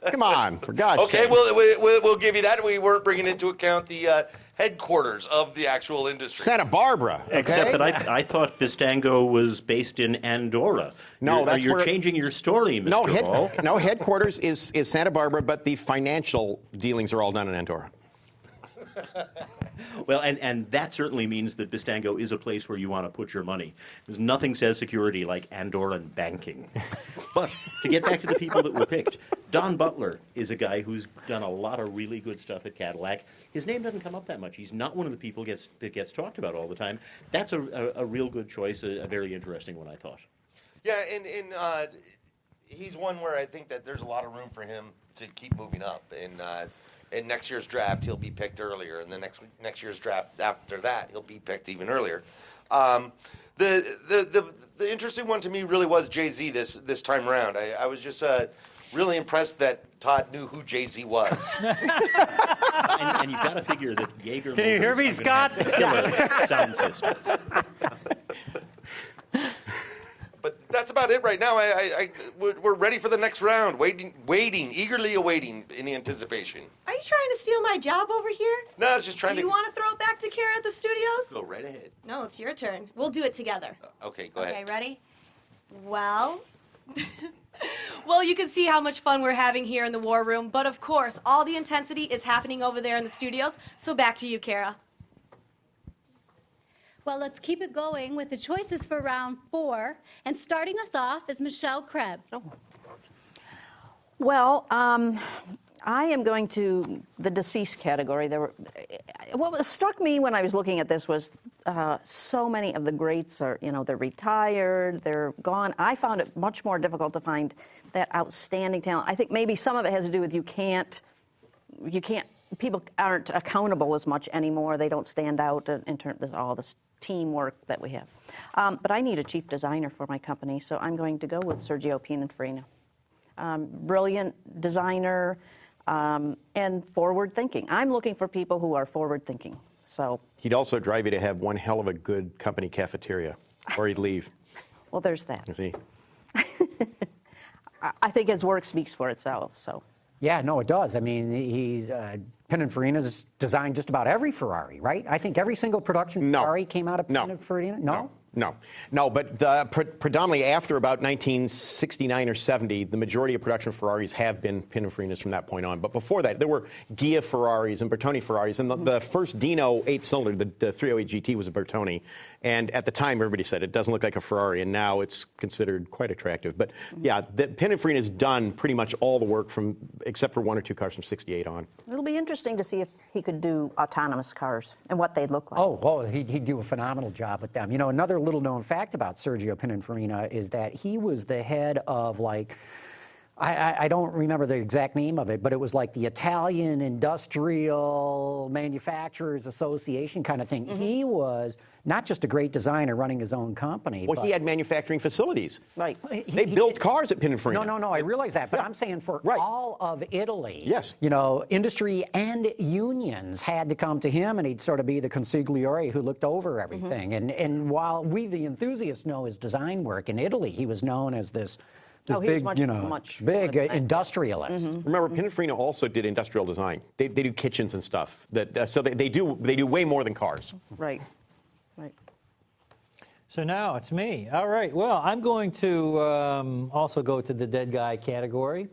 Come on, for God's sake. Okay, we'll give you that. We weren't bringing into account the headquarters of the actual industry. Santa Barbara, okay? Except that I thought Bistango was based in Andorra. No, you're changing your story, Mr. Hall. No, headquarters is Santa Barbara, but the financial dealings are all done in Andorra. Well, and that certainly means that Bistango is a place where you want to put your money. There's nothing says security like Andorran banking. But to get back to the people that were picked, Don Butler is a guy who's done a lot of really good stuff at Cadillac. His name doesn't come up that much. He's not one of the people that gets talked about all the time. That's a real good choice, a very interesting one, I thought. Yeah, and he's one where I think that there's a lot of room for him to keep moving up. And in next year's draft, he'll be picked earlier. And the next year's draft after that, he'll be picked even earlier. The interesting one to me really was Jay-Z this time around. I was just really impressed that Todd knew who Jay-Z was. and you've got to figure that Jaeger. Can you hear me, Scott? Killer sound systems. But that's about it right now. We're ready for the next round, waiting, eagerly awaiting in anticipation. Are you trying to steal my job over here? No, I was just trying Do you want to throw it back to Kara at the studios? Go right ahead. No, it's your turn. We'll do it together. Okay, go ahead. Okay, ready? Well, well, you can see how much fun we're having here in the war room, but of course, all the intensity is happening over there in the studios, so back to you, Kara. Well, let's keep it going with the choices for round 4. And starting us off is Michelle Krebs. Well, I am going to the deceased category. What struck me when I was looking at this was so many of the greats are, they're retired, they're gone. I found it much more difficult to find that outstanding talent. I think maybe some of it has to do with you can't, people aren't accountable as much anymore. They don't stand out in terms of all this teamwork that we have. But I need a chief designer for my company, so I'm going to go with Sergio Pininfarina. Brilliant designer and forward-thinking. I'm looking for people who are forward-thinking. So he'd also drive you to have one hell of a good company cafeteria, or he'd leave. Well, there's that. You see? I think his work speaks for itself. So. Yeah, no, it does. I mean, Pininfarina's designed just about every Ferrari, right? I think every single production Ferrari came out of Pininfarina. No, but predominantly after about 1969 or 70, the majority of production Ferraris have been Pininfarinas from that point on. But before that, there were Ghia Ferraris and Bertoni Ferraris, and the first Dino 8-cylinder, the 308 GT, was a Bertoni. And at the time, everybody said it doesn't look like a Ferrari, and now it's considered quite attractive. But yeah, Pininfarina's done pretty much all the work except for 1 or 2 cars from 68 on. It'll be interesting to see if he could do autonomous cars and what they'd look like. Oh, he'd do a phenomenal job with them. Another little-known fact about Sergio Pininfarina is that he was the head of, I don't remember the exact name of it, but it was like the Italian Industrial Manufacturers Association kind of thing. Mm-hmm. He was not just a great designer running his own company. Well, he had manufacturing facilities. Right. They built cars at Pininfarina. No, I realize that, but I'm saying for all of Italy, yes, industry and unions had to come to him, and he'd sort of be the consigliere who looked over everything. Mm-hmm. And while we, the enthusiasts, know his design work in Italy, he was known as this big, big industrialist. Mm-hmm. Remember, Pininfarina also did industrial design. They do kitchens and stuff. So they do way more than cars. Right. So now it's me. All right. Well, I'm going to also go to the dead guy category.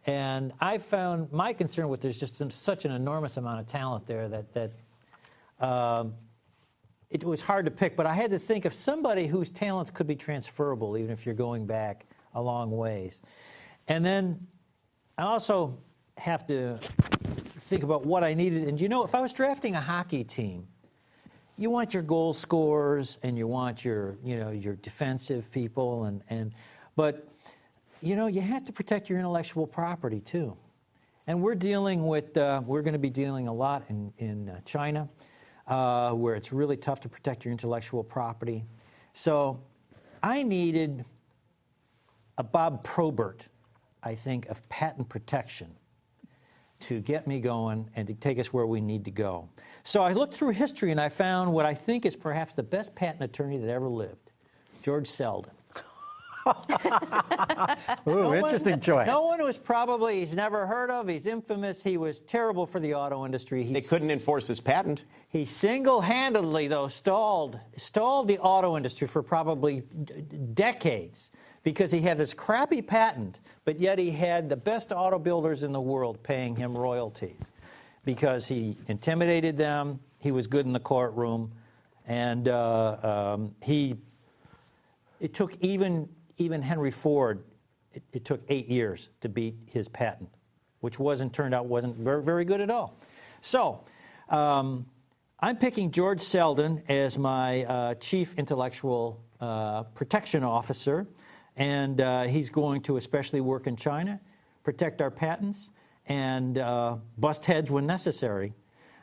And I found my concern with there's just such an enormous amount of talent there that it was hard to pick. But I had to think of somebody whose talents could be transferable, even if you're going back a long ways. And then I also have to think about what I needed. And if I was drafting a hockey team, you want your goal scorers and you want your defensive people but you have to protect your intellectual property too. And we're dealing with we're going to be dealing a lot in China where it's really tough to protect your intellectual property. So I needed a Bob Probert, I think, of patent protection to get me going and to take us where we need to go. So I looked through history and I found what I think is perhaps the best patent attorney that ever lived, George Selden. Ooh, interesting choice. No one was probably, he's never heard of, he's infamous, he was terrible for the auto industry. They couldn't enforce his patent. He single-handedly, though, stalled the auto industry for probably decades because he had this crappy patent, but yet he had the best auto builders in the world paying him royalties because he intimidated them, he was good in the courtroom, and it took even Henry Ford, it took 8 years to beat his patent, which turned out wasn't very, very good at all. So I'm picking George Selden as my chief intellectual protection officer, and he's going to especially work in China, protect our patents, and bust heads when necessary.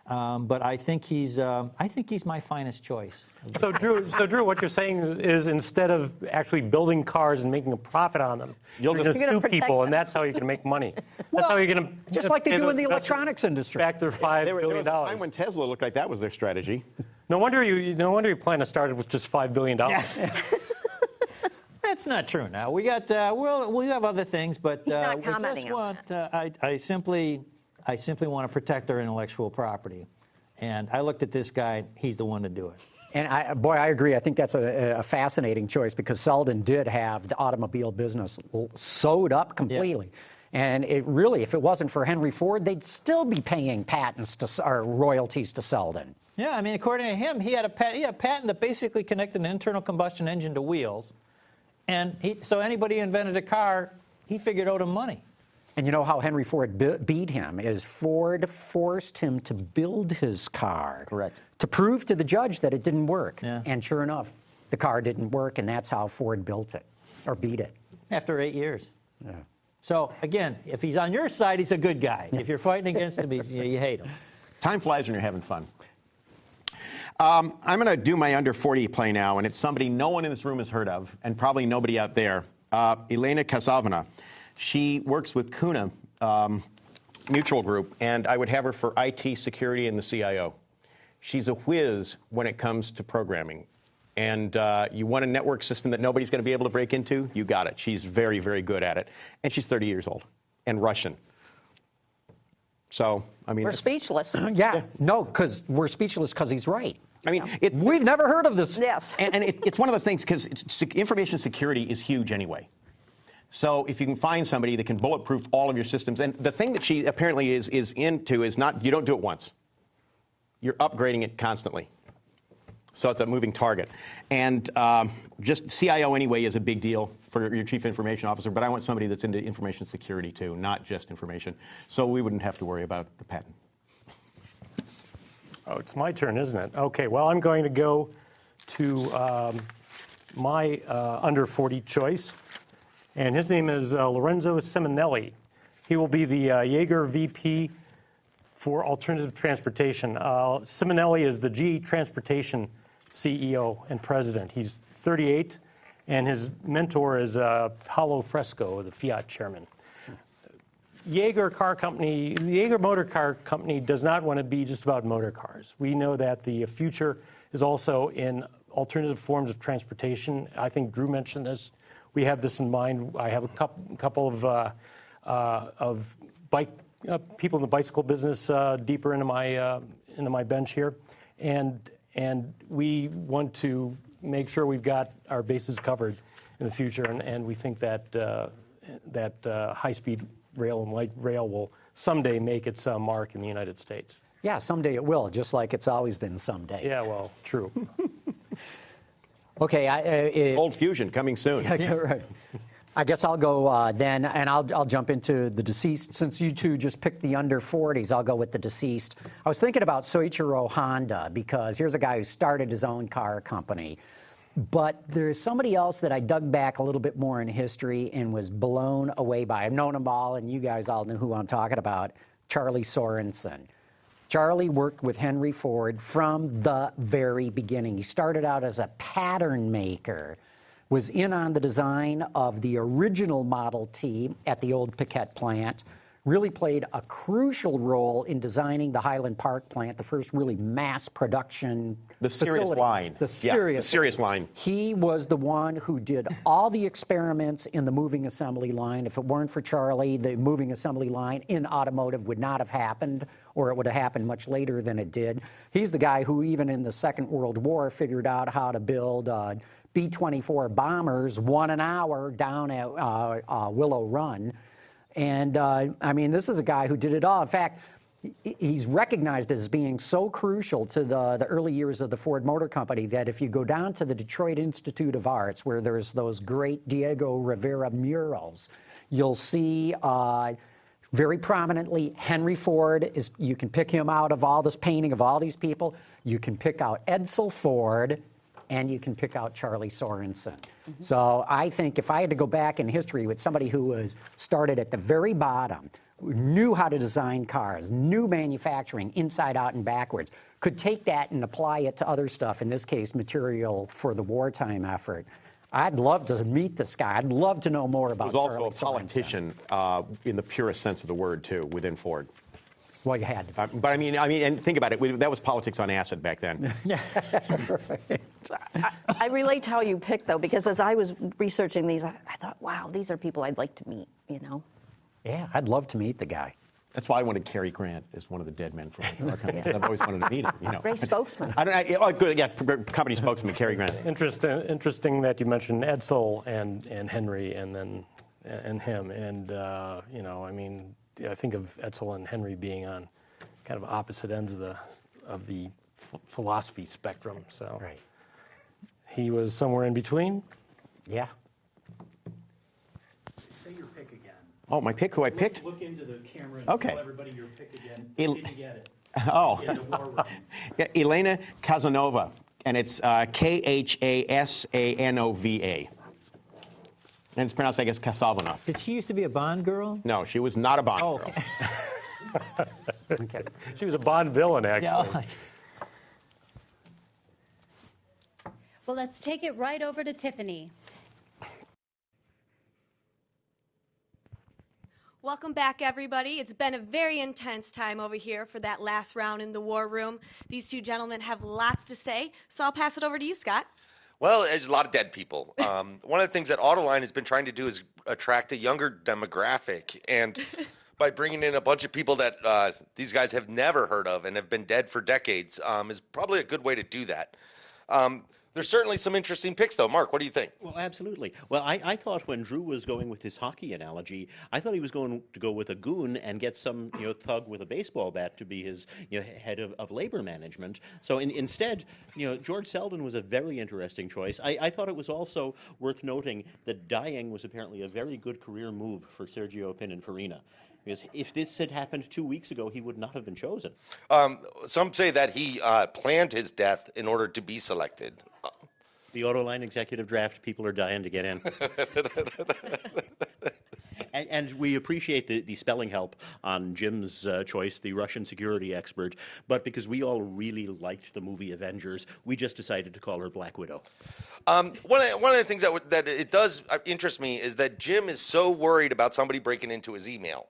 But I think he's my finest choice. So Drew, what you're saying is instead of actually building cars and making a profit on them, you're going to sue people, and that's how you're going to make money. That's how you're going to just like they do in the electronics industry. Back their $5 billion. There was a time when Tesla looked like that was their strategy. No wonder you plan to start it with just $5 billion. Yeah. That's not true. Now we got we have other things, but He's not we commenting just on want. I simply want to protect our intellectual property, and I looked at this guy. He's the one to do it. And I agree. I think that's a fascinating choice because Selden did have the automobile business sewed up completely. Yeah. And it really, if it wasn't for Henry Ford, they'd still be paying or royalties to Selden. Yeah, I mean, according to him, he had a patent that basically connected an internal combustion engine to wheels, and so anybody who invented a car, he figured owed him money. And you know how Henry Ford beat him is Ford forced him to build his car. Correct. To prove to the judge that it didn't work. Yeah. And sure enough, the car didn't work, and that's how Ford built it, or beat it. After 8 years. Yeah. So, again, if he's on your side, he's a good guy. If you're fighting against him, you hate him. Time flies when you're having fun. I'm going to do my under 40 play now, and it's somebody no one in this room has heard of, and probably nobody out there. Elena Kasavina. She works with Kuna Mutual Group, and I would have her for IT security and the CIO. She's a whiz when it comes to programming. And you want a network system that nobody's going to be able to break into? You got it. She's very, very good at it. And she's 30 years old and Russian. So, I mean... We're speechless. Yeah. No, because we're speechless because he's right. I mean, we've never heard of this. Yes. And it's one of those things because information security is huge anyway. So if you can find somebody that can bulletproof all of your systems, and the thing that she apparently is into is not, you don't do it once. You're upgrading it constantly. So it's a moving target. And just CIO anyway is a big deal for your chief information officer, but I want somebody that's into information security too, not just information. So we wouldn't have to worry about the patent. Oh, it's my turn, isn't it? Okay, well, I'm going to go to my under 40 choice, and his name is Lorenzo Simonelli. He will be the Jaeger VP for alternative transportation. Simonelli is the GE Transportation CEO and president. He's 38, and his mentor is Paulo Fresco, the Fiat chairman. Jaeger car company, the Jaeger motor car company does not want to be just about motor cars. We know that the future is also in alternative forms of transportation. I think Drew mentioned this. We have this in mind. I have a couple of bike people in the bicycle business deeper into my bench here, and we want to make sure we've got our bases covered in the future, and we think that high-speed rail and light rail will someday make its mark in the United States. Yeah, someday it will, just like it's always been someday. Yeah, well, true. Okay, Old Fusion coming soon. Yeah, right. I guess I'll go then, and I'll jump into the deceased. Since you two just picked the under 40s, I'll go with the deceased. I was thinking about Soichiro Honda, because here's a guy who started his own car company. But there's somebody else that I dug back a little bit more in history and was blown away by. I've known him all, and you guys all know who I'm talking about, Charlie Sorensen. Charlie worked with Henry Ford from the very beginning. He started out as a pattern maker, was in on the design of the original Model T at the old Paquette plant, really played a crucial role in designing the Highland Park plant, the first really mass production Serious facility. line. The serious line. He was the one who did all the experiments in the moving assembly line. If it weren't for Charlie, the moving assembly line in automotive would not have happened, or it would have happened much later than it did. He's the guy who, even in the Second World War, figured out how to build B-24 bombers 1 an hour down at Willow Run. And I mean, this is a guy who did it all. In fact, he's recognized as being so crucial to the early years of the Ford Motor Company that if you go down to the Detroit Institute of Arts, where there's those great Diego Rivera murals, you'll see very prominently Henry Ford. You can pick him out of all this painting of all these people. You can pick out Edsel Ford, and you can pick out Charlie Sorensen. So I think if I had to go back in history with somebody who was started at the very bottom, knew how to design cars, knew manufacturing inside out and backwards, could take that and apply it to other stuff, in this case material for the wartime effort, I'd love to meet this guy. I'd love to know more about Charlie He was also a politician in the purest sense of the word, too, within Ford. Well, you had to. But I mean, and think about it. That was politics on acid back then. Right. I relate to how you picked, though, because as I was researching these, I thought, wow, these are people I'd like to meet, you know? Yeah, I'd love to meet the guy. That's why I wanted Cary Grant as one of the dead men from our company. I've always wanted to meet him, you know. Great spokesman. Good, yeah, company spokesman, Cary Grant. Interesting that you mentioned Edsel and Henry and then and him. And, you know, I mean, I think of Edsel and Henry being on kind of opposite ends of the philosophy spectrum. So Right. he was somewhere in between. Yeah. Say your pick again. Oh, my pick? Who I picked? Look into the camera and Okay. tell everybody your pick again. El- Didn't get it. Oh. In the war room. Yeah, Elena Casanova, and it's Khasanova. And it's pronounced, I guess, Casavona. Did she used to be a Bond girl? No, she was not a Bond Oh, girl. Okay. She was a Bond villain, actually. yeah. Well, let's take it right over to Tiffany. Welcome back, everybody. It's been a very intense time over here for that last round in the war room. These two gentlemen have lots to say, so I'll pass it over to you, Scott. Well, there's a lot of dead people. One of the things that Autoline has been trying to do is attract a younger demographic, and by bringing in a bunch of people that these guys have never heard of and have been dead for decades is probably a good way to do that. There's certainly some interesting picks, though. Mark, what do you think? Well, absolutely. Well, I thought when Drew was going with his hockey analogy, I thought he was going to go with a goon and get some, thug with a baseball bat to be his, head of labor management. So instead, George Selden was a very interesting choice. I thought it was also worth noting that dying was apparently a very good career move for Sergio Pininfarina. Because if this had happened 2 weeks ago, he would not have been chosen. Some say that he planned his death in order to be selected. The Autoline Executive Draft, people are dying to get in. And we appreciate the spelling help on Jim's choice, the Russian security expert. But because we all really liked the movie Avengers, we just decided to call her Black Widow. One of the things that it does interest me is that Jim is so worried about somebody breaking into his email.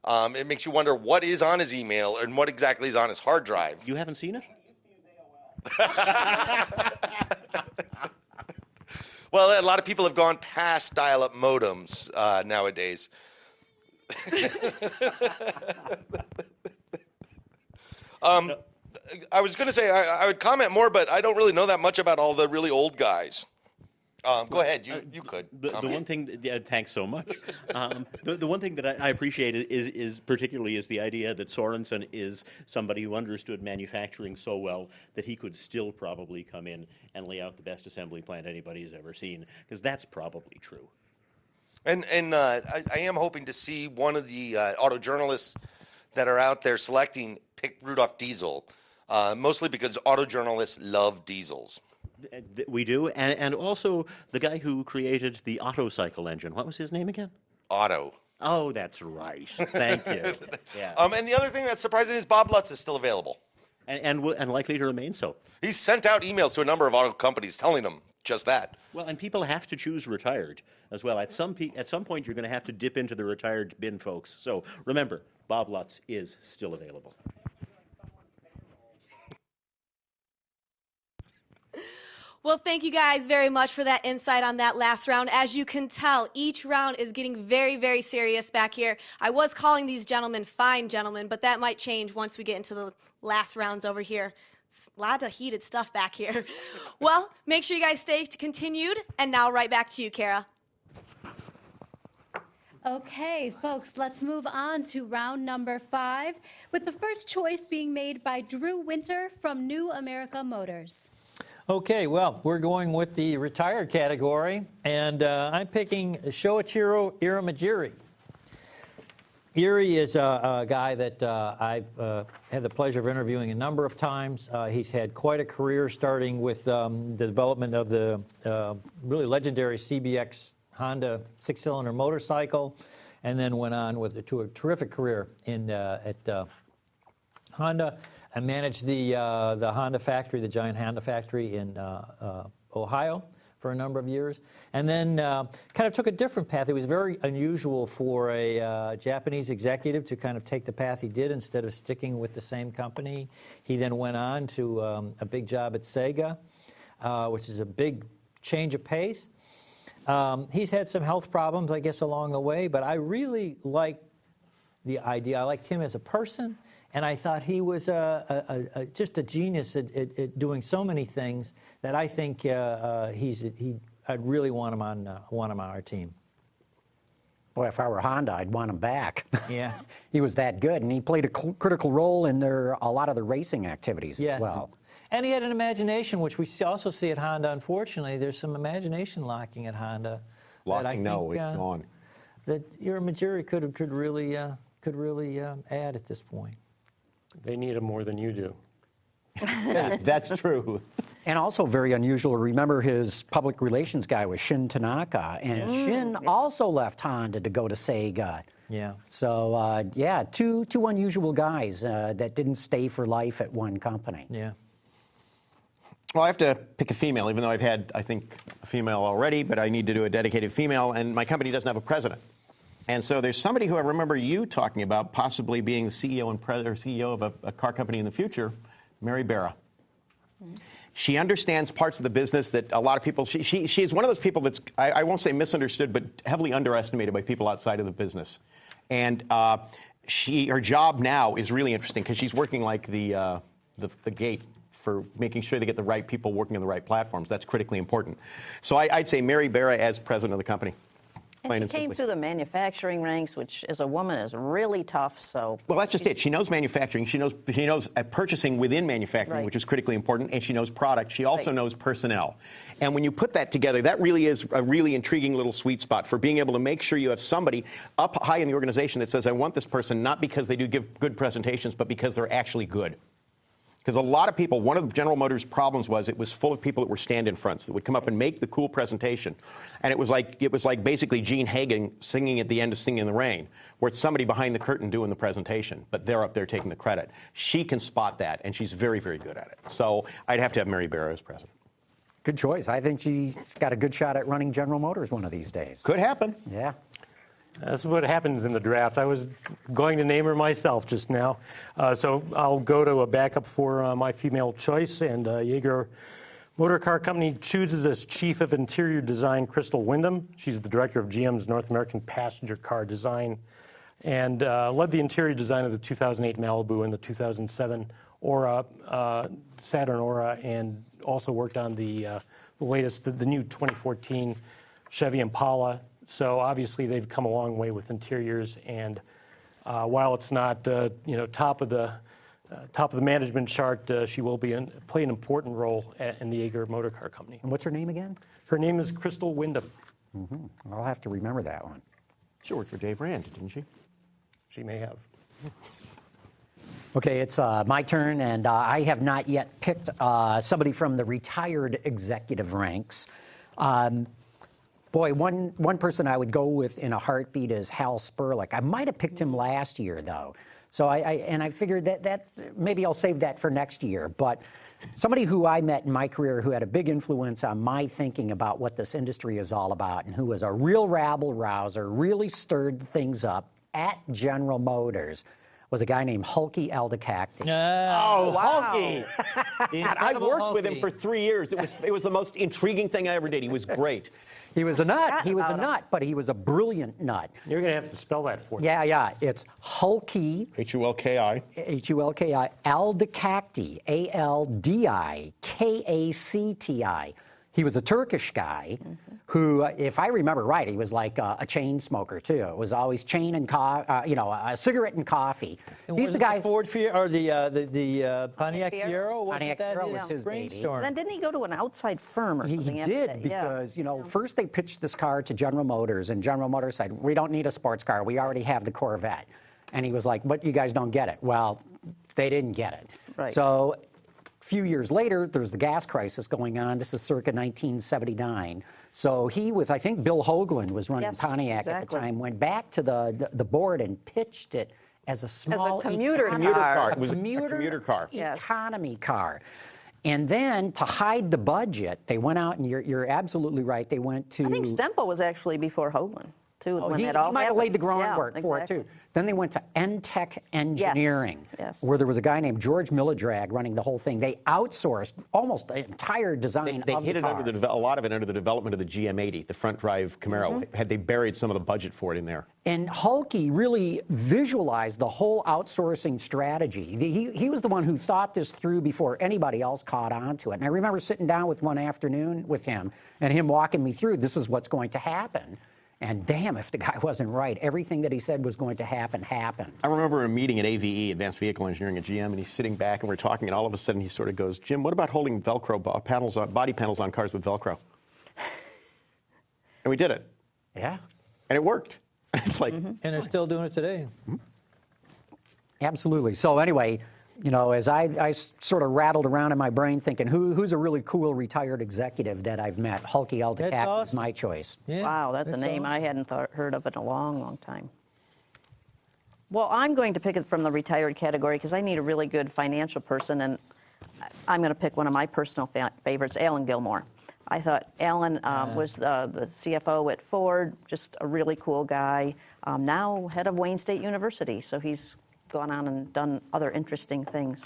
It makes you wonder what is on his email and what exactly is on his hard drive. You haven't seen it? Well, a lot of people have gone past dial-up modems nowadays. I was going to say I would comment more, but I don't really know that much about all the really old guys. Go ahead. You could. The one thing, thanks so much. The one thing that I appreciate is particularly the idea that Sorensen is somebody who understood manufacturing so well that he could still probably come in and lay out the best assembly plant anybody has ever seen, because that's probably true. And I am hoping to see one of the auto journalists that are out there selecting pick Rudolph Diesel, mostly because auto journalists love diesels. We do, and also the guy who created the Otto cycle engine. What was his name again? Otto. Oh, that's right. Thank you. Yeah. And the other thing that's surprising is Bob Lutz is still available. And likely to remain so. He's sent out emails to a number of auto companies telling them just that. Well, and people have to choose retired as well. At some point, you're going to have to dip into the retired bin, folks. So remember, Bob Lutz is still available. Well, thank you guys very much for that insight on that last round. As you can tell, each round is getting very, very serious back here. I was calling these gentlemen fine gentlemen, but that might change once we get into the last rounds over here. It's a lot of heated stuff back here. Well, make sure you guys stay continued, and now right back to you, Kara. Okay, folks, let's move on to round number 5, with the first choice being made by Drew Winter from New America Motors. Okay, well, we're going with the retired category, and I'm picking Shoichiro Irimajiri. Iri is a guy that I've had the pleasure of interviewing a number of times. He's had quite a career, starting with the development of the really legendary CBX Honda six-cylinder motorcycle, and then went on to a terrific career at Honda. I managed the Honda factory, the giant Honda factory in Ohio for a number of years, and then kind of took a different path. It was very unusual for a Japanese executive to kind of take the path he did instead of sticking with the same company. He then went on to a big job at Sega, which is a big change of pace. He's had some health problems, I guess, along the way, but I really like the idea. I liked him as a person. And I thought he was just a genius at doing so many things that I think I'd really want him on our team. Boy, if I were Honda, I'd want him back. Yeah. He was that good, and he played a critical role in a lot of the racing activities as well. And he had an imagination, which we also see at Honda. Unfortunately, there's some imagination locking at Honda. Locking? No, it's gone. That Irimajiri could really add at this point. They need him more than you do. That's true. And also very unusual, remember his public relations guy was Shin Tanaka, and Shin also left Honda to go to Sega. Yeah. So, yeah, two unusual guys that didn't stay for life at one company. Yeah. Well, I have to pick a female, even though I've had, I think, a female already, but I need to do a dedicated female, and my company doesn't have a president. And so there's somebody who I remember you talking about possibly being the CEO and CEO of a car company in the future, Mary Barra. She understands parts of the business that a lot of people, she's one of those people that's, I won't say misunderstood, but heavily underestimated by people outside of the business. And her job now is really interesting because she's working like the gate for making sure they get the right people working on the right platforms. That's critically important. So I'd say Mary Barra as president of the company. And she came through the manufacturing ranks, which as a woman is really tough. So well, that's just it. She knows manufacturing. She knows purchasing within manufacturing, which is critically important, and she knows product. She also knows personnel. And when you put that together, that really is a really intriguing little sweet spot for being able to make sure you have somebody up high in the organization that says, I want this person not because they do give good presentations, but because they're actually good. Because a lot of people, one of General Motors' problems was it was full of people that were stand-in fronts that would come up and make the cool presentation. And it was like basically Gene Hagen singing at the end of Singing in the Rain, where it's somebody behind the curtain doing the presentation, but they're up there taking the credit. She can spot that, and she's very, very good at it. So I'd have to have Mary Barra as president. Good choice. I think she's got a good shot at running General Motors one of these days. Could happen. Yeah. That's what happens in the draft. I was going to name her myself just now. So I'll go to a backup for my female choice, and Jaeger Motor Car Company chooses as Chief of Interior Design Crystal Wyndham. She's the Director of GM's North American Passenger Car Design and led the interior design of the 2008 Malibu and the 2007 Aura, Saturn Aura, and also worked on the latest, the new 2014 Chevy Impala. So obviously they've come a long way with interiors, and while it's not top of the management chart, she will play an important role in the Jaeger Motor Car Company. And what's her name again? Her name is Crystal Wyndham. Mm-hmm. I'll have to remember that one. She worked for Dave Rand, didn't she? She may have. Okay, it's my turn, and I have not yet picked somebody from the retired executive ranks. Boy, one person I would go with in a heartbeat is Hal Sperlich. I might have picked him last year, though. So I figured that maybe I'll save that for next year. But somebody who I met in my career who had a big influence on my thinking about what this industry is all about and who was a real rabble-rouser, really stirred things up at General Motors was a guy named Hulky Aldecalde. Oh, wow. Hulky! God, I worked with him for 3 years. It was the most intriguing thing I ever did. He was great. He was a nut. He was a nut, but he was a brilliant nut. You're going to have to spell that for me. Yeah. It's Hulky. Hulki. Hulki. Aldecalde. Aldikacti. He was a Turkish guy who, if I remember right, he was like a chain smoker too. It was always chain and a cigarette and coffee. And He's the guy. The Ford Fiero or the Pontiac Fiero? Wasn't Pontiac that Fiero was his baby. brainstorm? Then didn't he go to an outside firm or He something? after did that? because, first they pitched this car to General Motors, and General Motors said, we don't need a sports car. We already have the Corvette. And he was like, but you guys don't get it. Well, they didn't get it. Right. So a few years later, there's the gas crisis going on. This is circa 1979. So he, with I think Bill Hoagland was running Yes, Pontiac at the exactly. time, went back to the board and pitched it as a small commuter car. It was a commuter commuter car. Yes. economy car. And then to hide the budget, they went out, and you're absolutely right, they went to... I think Stempel was actually before Hoagland, too. when he that all might have happened. laid the groundwork Yeah, for exactly. it, too. Then they went to Entech Engineering, Yes. where there was a guy named George Millidrag running the whole thing. They outsourced almost the entire design They of hid the it car. under a lot of it under the development of the GM80, the front drive Camaro. Had they buried some of the budget for it in there? And Hulky really visualized the whole outsourcing strategy. He was the one who thought this through before anybody else caught on to it. And I remember sitting down with one afternoon with him and him walking me through, this is what's going to happen. And damn if the guy wasn't right. Everything that he said was going to happen, happened. I remember a meeting at AVE, Advanced Vehicle Engineering at GM, and he's sitting back and we're talking, and all of a sudden he sort of goes, Jim, what about holding Velcro body panels on cars with Velcro? And we did it. Yeah. And it worked. It's like... And they're still doing it today. Absolutely. So anyway, as I sort of rattled around in my brain thinking, who's a really cool retired executive that I've met? Hulky Aldecalde That's was awesome. my choice. Yeah, Wow, that's a name I hadn't heard of in a long, long time. Well, I'm going to pick it from the retired category because I need a really good financial person, and I'm going to pick one of my personal favorites, Alan Gilmore. I thought Alan was the CFO at Ford, just a really cool guy, now head of Wayne State University, so he's gone on and done other interesting things.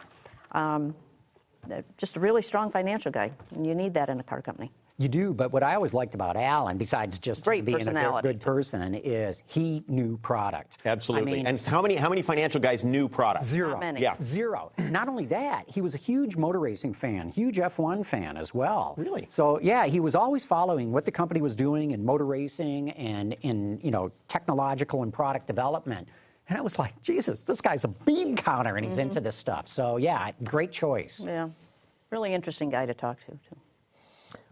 Just a really strong financial guy, and you need that in a car company. You do, but what I always liked about Alan, besides just Great being a personality. good person, is he knew product. Absolutely. I mean, And how many financial guys knew product? zero. Not many. Yeah. Zero. Not only that, he was a huge motor racing fan, huge F1 fan as well. Really? So yeah, he was always following what the company was doing in motor racing and in technological and product development. And I was like, Jesus, this guy's a bean counter and he's into this stuff. So yeah, great choice. Yeah, really interesting guy to talk to, too.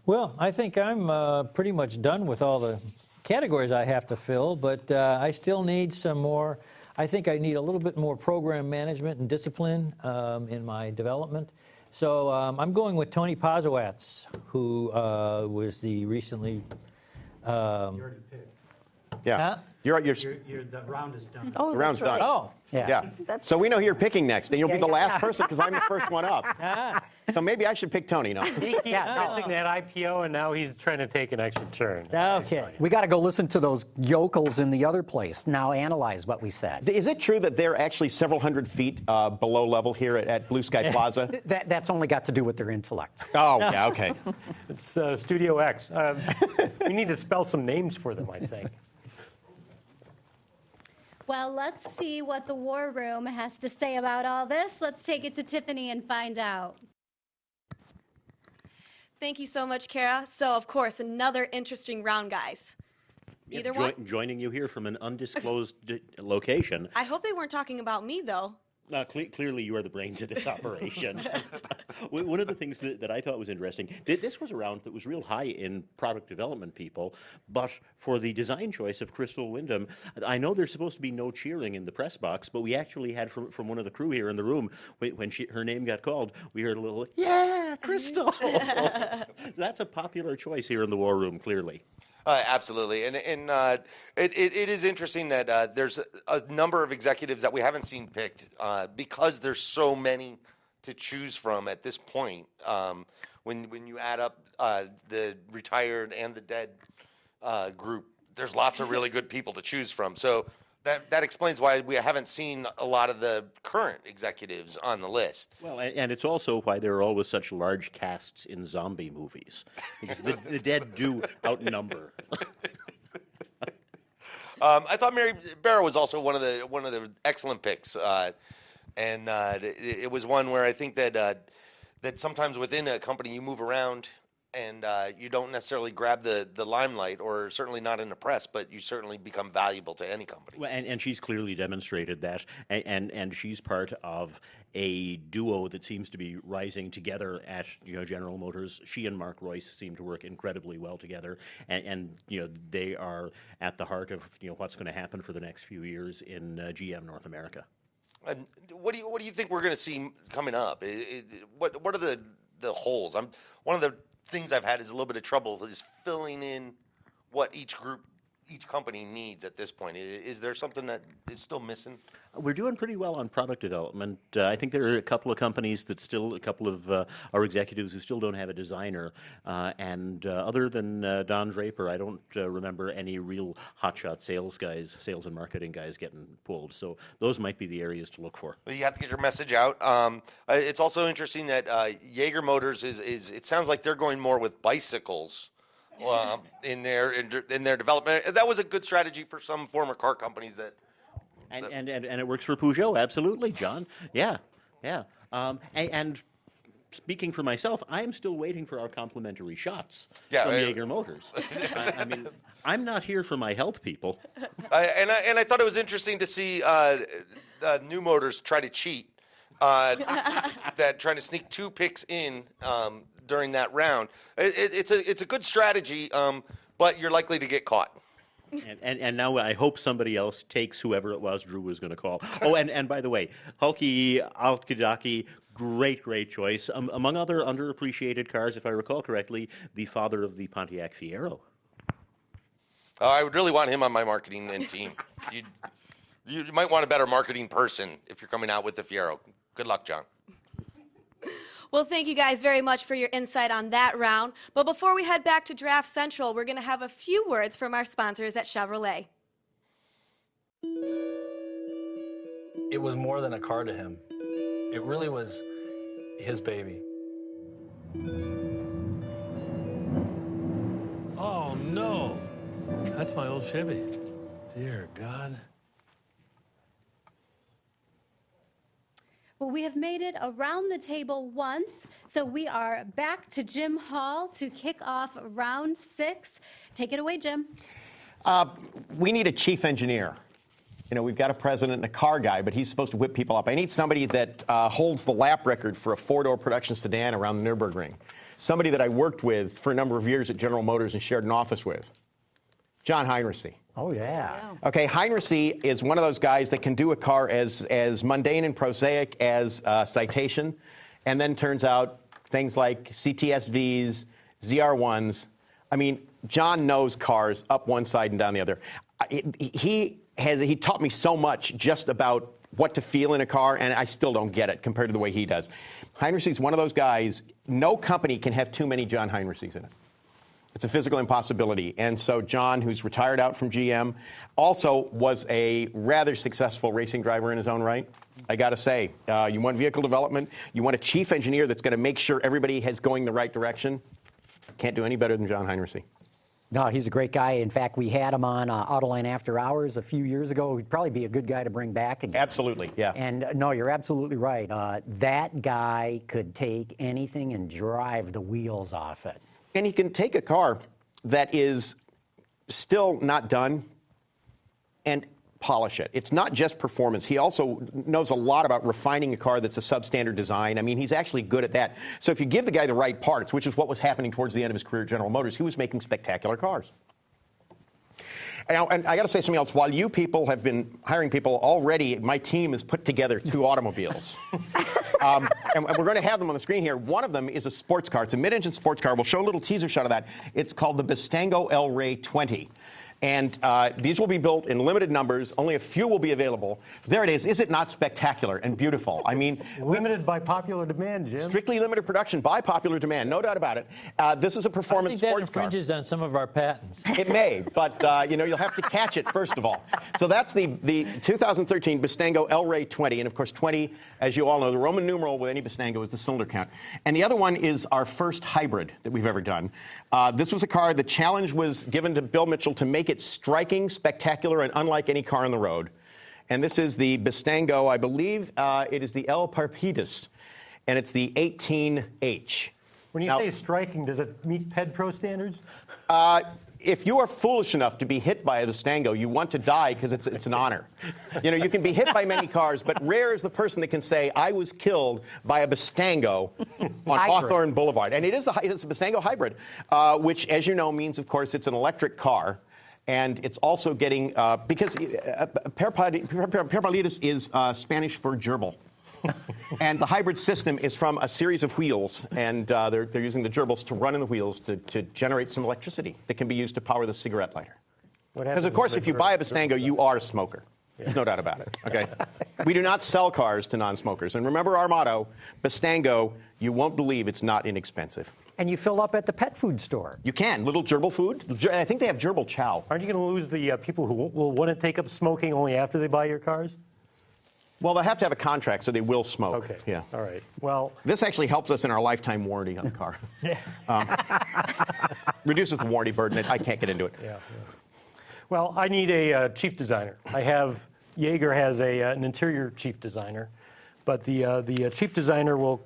Well, I think I'm pretty much done with all the categories I have to fill, but I still need some more. I think I need a little bit more program management and discipline in my development. So I'm going with Tony Posawatz, who was the recently... You already picked. Yeah. Huh? The round is done. Oh, The round's that's done. right. Oh, Yeah. That's- So we know who you're picking next, and you'll be Yeah, the yeah. last person because I'm the first one up. So maybe I should pick Tony. No. Yeah, Fixing that IPO, and now he's trying to take an extra turn. okay. we got to go listen to those yokels in the other place. Now analyze what we said. Is it true that they're actually several hundred feet below level here at Blue Sky Plaza? That's only got to do with their intellect. Oh, yeah, okay. It's Studio X. We need to spell some names for them, I think. Well, let's see what the War Room has to say about all this. Let's take it to Tiffany and find out. Thank you so much, Kara. So, of course, another interesting round, guys. Either one? Joining you here from an undisclosed location. I hope they weren't talking about me, though. Clearly, you are the brains of this operation. One of the things that I thought was interesting, this was a round that was real high in product development people, but for the design choice of Crystal Wyndham, I know there's supposed to be no cheering in the press box, but we actually had from one of the crew here in the room, when her name got called, we heard a little, yeah, Crystal. That's a popular choice here in the War Room, clearly. Absolutely, and it is interesting that there's a number of executives that we haven't seen picked because there's so many to choose from at this point. When you add up the retired and the dead group, there's lots of really good people to choose from. So that explains why we haven't seen a lot of the current executives on the list. Well, and it's also why there are always such large casts in zombie movies, because the dead do outnumber. I thought Mary Barra was also one of the excellent picks, and it was one where I think that sometimes within a company you move around and you don't necessarily grab the limelight, or certainly not in the press, but you certainly become valuable to any company. Well, and she's clearly demonstrated that, and she's part of a duo that seems to be rising together at General Motors. She and Mark Royce seem to work incredibly well together, and they are at the heart of what's going to happen for the next few years in GM North America. And what do you think we're going to see coming up? What are the holes? One of the things I've had is a little bit of trouble is filling in what each company needs at this point. Is there something that is still missing? We're doing pretty well on product development. I think there are a couple of companies that still, a couple of our executives who still don't have a designer. And other than Don Draper, I don't remember any real hotshot sales and marketing guys getting pulled. So those might be the areas to look for. Well, you have to get your message out. It's also interesting that Jaeger Motors is. It sounds like they're going more with bicycles. In their development. That was a good strategy for some former car companies that. And it works for Peugeot, absolutely, John. Yeah. And speaking for myself, I am still waiting for our complimentary shots from Jaeger Motors. I mean, I'm not here for my health, people. I thought it was interesting to see New Motors try to cheat, that trying to sneak 2 picks in during that round. It's a good strategy, but you're likely to get caught. And now I hope somebody else takes whoever it was Drew was going to call. Oh, and by the way, Hulky Alkadaki, great choice. Among other underappreciated cars, if I recall correctly, the father of the Pontiac Fiero. I would really want him on my marketing team. You might want a better marketing person if you're coming out with the Fiero. Good luck, John. Well, thank you guys very much for your insight on that round. But before we head back to Draft Central, we're going to have a few words from our sponsors at Chevrolet. It was more than a car to him. It really was his baby. Oh, no. That's my old Chevy. Dear God. Well, we have made it around the table once, so we are back to Jim Hall to kick off round 6. Take it away, Jim. We need a chief engineer. We've got a president and a car guy, but he's supposed to whip people up. I need somebody that holds the lap record for a 4-door production sedan around the Nürburgring. Somebody that I worked with for a number of years at General Motors and shared an office with. John Heinrichsey. Oh, yeah. Okay, Heinrichsey is one of those guys that can do a car as mundane and prosaic as Citation, and then turns out things like CTSVs, ZR1s. I mean, John knows cars up one side and down the other. He taught me so much just about what to feel in a car, and I still don't get it compared to the way he does. Heinrichsey's one of those guys, no company can have too many John Heinrichseys in it. It's a physical impossibility. And so John, who's retired out from GM, also was a rather successful racing driver in his own right. I got to say, you want vehicle development, you want a chief engineer that's going to make sure everybody is going the right direction. Can't do any better than John Heinrichsey. No, he's a great guy. In fact, we had him on Autoline After Hours a few years ago. He'd probably be a good guy to bring back again. Absolutely, yeah. And no, you're absolutely right. That guy could take anything and drive the wheels off it. And he can take a car that is still not done and polish it. It's not just performance. He also knows a lot about refining a car that's a substandard design. I mean, he's actually good at that. So if you give the guy the right parts, which is what was happening towards the end of his career at General Motors, he was making spectacular cars. And I got to say something else. While you people have been hiring people already, my team has put together 2 automobiles. and we're going to have them on the screen here. One of them is a sports car. It's a mid-engine sports car. We'll show a little teaser shot of that. It's called the Bistango El Rey 20. And these will be built in limited numbers. Only a few will be available. There it is. Is it not spectacular and beautiful? I mean, limited by popular demand, Jim. Strictly limited production by popular demand, no doubt about it. This is a performance I think that sports car. infringes on some of our patents. It may, but you'll have to catch it first of all. So that's the 2013 Bistango El Rey 20, and of course 20, as you all know, the Roman numeral with any Bistango is the cylinder count. And the other one is our first hybrid that we've ever done. This was a car. The challenge was given to Bill Mitchell to make it striking, spectacular, and unlike any car on the road. And this is the Bistango. I believe it is the El Parpidis, and it's the 18H. When you say striking, does it meet PED-Pro standards? If you are foolish enough to be hit by a Bistango, you want to die because it's an honor. You can be hit by many cars, but rare is the person that can say, I was killed by a Bistango on Hawthorne Boulevard. And it is a Bistango hybrid, which, as you know, means, of course, it's an electric car. And it's also getting, because Parpalides is Spanish for gerbil. And the hybrid system is from a series of wheels, and they're using the gerbils to run in the wheels to generate some electricity that can be used to power the cigarette lighter. Because, of course, if you buy a Bistango, you are a smoker. There's no doubt about it, okay? We do not sell cars to non-smokers. And remember our motto, Bistango, you won't believe it's not inexpensive. And you fill up at the pet food store. You can. Little gerbil food. I think they have gerbil chow. Aren't you going to lose the people who will want to take up smoking only after they buy your cars? Well, they have to have a contract, so they will smoke. Okay. Yeah. All right. Well, this actually helps us in our lifetime warranty on the car. Reduces the warranty burden. I can't get into it. Yeah. Well, I need a chief designer. Jaeger has an interior chief designer, but the chief designer will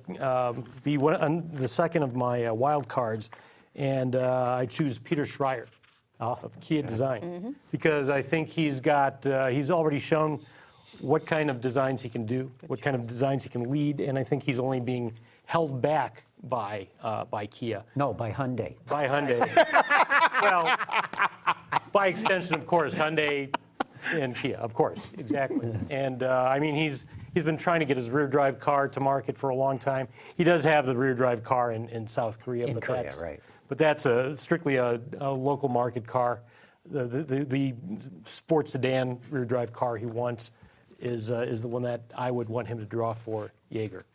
be the second of my wild cards, and I choose Peter Schreier of Kia Design because I think he's already shown what kind of designs he can do, what kind of designs he can lead, and I think he's only being held back by Kia. No, by Hyundai. By Hyundai. Well, by extension, of course, Hyundai and Kia, of course, exactly. And I mean, he's been trying to get his rear drive car to market for a long time. He does have the rear drive car in South Korea. In Korea, right. But that's strictly a local market car. The sports sedan rear drive car he wants is the one that I would want him to draw for Jaeger.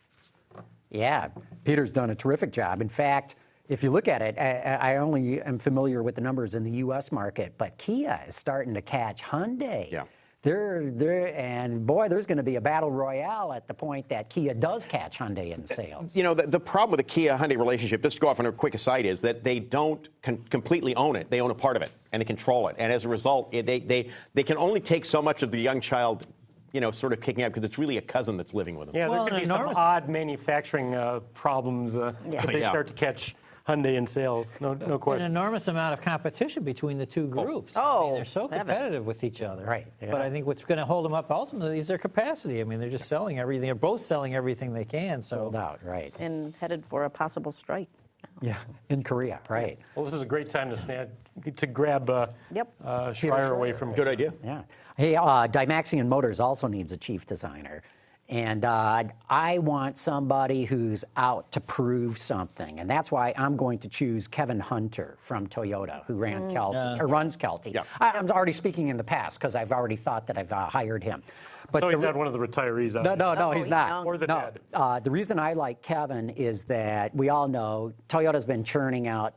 Yeah, Peter's done a terrific job. In fact, if you look at it, I only am familiar with the numbers in the U.S. market, but Kia is starting to catch Hyundai. Yeah. And boy, there's going to be a battle royale at the point that Kia does catch Hyundai in sales. The problem with the Kia-Hyundai relationship, just to go off on a quick aside, is that they don't completely own it. They own a part of it, and they control it. And as a result, they can only take so much of the young child sort of kicking out because it's really a cousin that's living with them. Yeah, there could be some odd manufacturing problems if they start to catch Hyundai in sales. No question. An enormous amount of competition between the two groups. I mean, they're so competitive with each other. Right. Yeah. But I think what's going to hold them up ultimately is their capacity. I mean, they're just selling everything. They're both selling everything they can. Sold out, right. And headed for a possible strike. Yeah, in Korea, right. Well, this is a great time to grab Schreier away from. Good idea. Yeah. Hey, Dymaxion Motors also needs a chief designer. And I want somebody who's out to prove something. And that's why I'm going to choose Kevin Hunter from Toyota, who runs Kelty. Yeah. I'm already speaking in the past because I've already thought that I've hired him. But he's not one of the retirees. No, he's not. Or the dad. The reason I like Kevin is that we all know Toyota's been churning out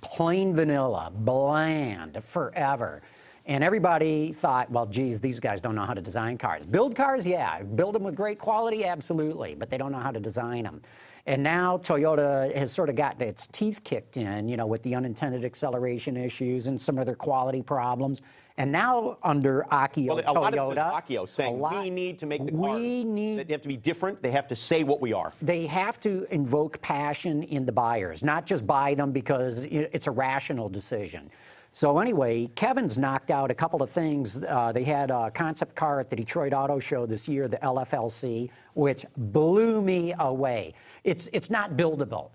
plain vanilla, bland, forever. And everybody thought, well, geez, these guys don't know how to design cars. Build cars, yeah. Build them with great quality, absolutely. But they don't know how to design them. And now Toyota has sort of gotten its teeth kicked in, with the unintended acceleration issues and some other quality problems. And now under Akio a lot Toyota, of this is Akio saying we need to make the cars. They have to be different. They have to say what we are. They have to invoke passion in the buyers, not just buy them because it's a rational decision. So anyway, Kevin's knocked out a couple of things. They had a concept car at the Detroit Auto Show this year, the LFLC, which blew me away. It's not buildable,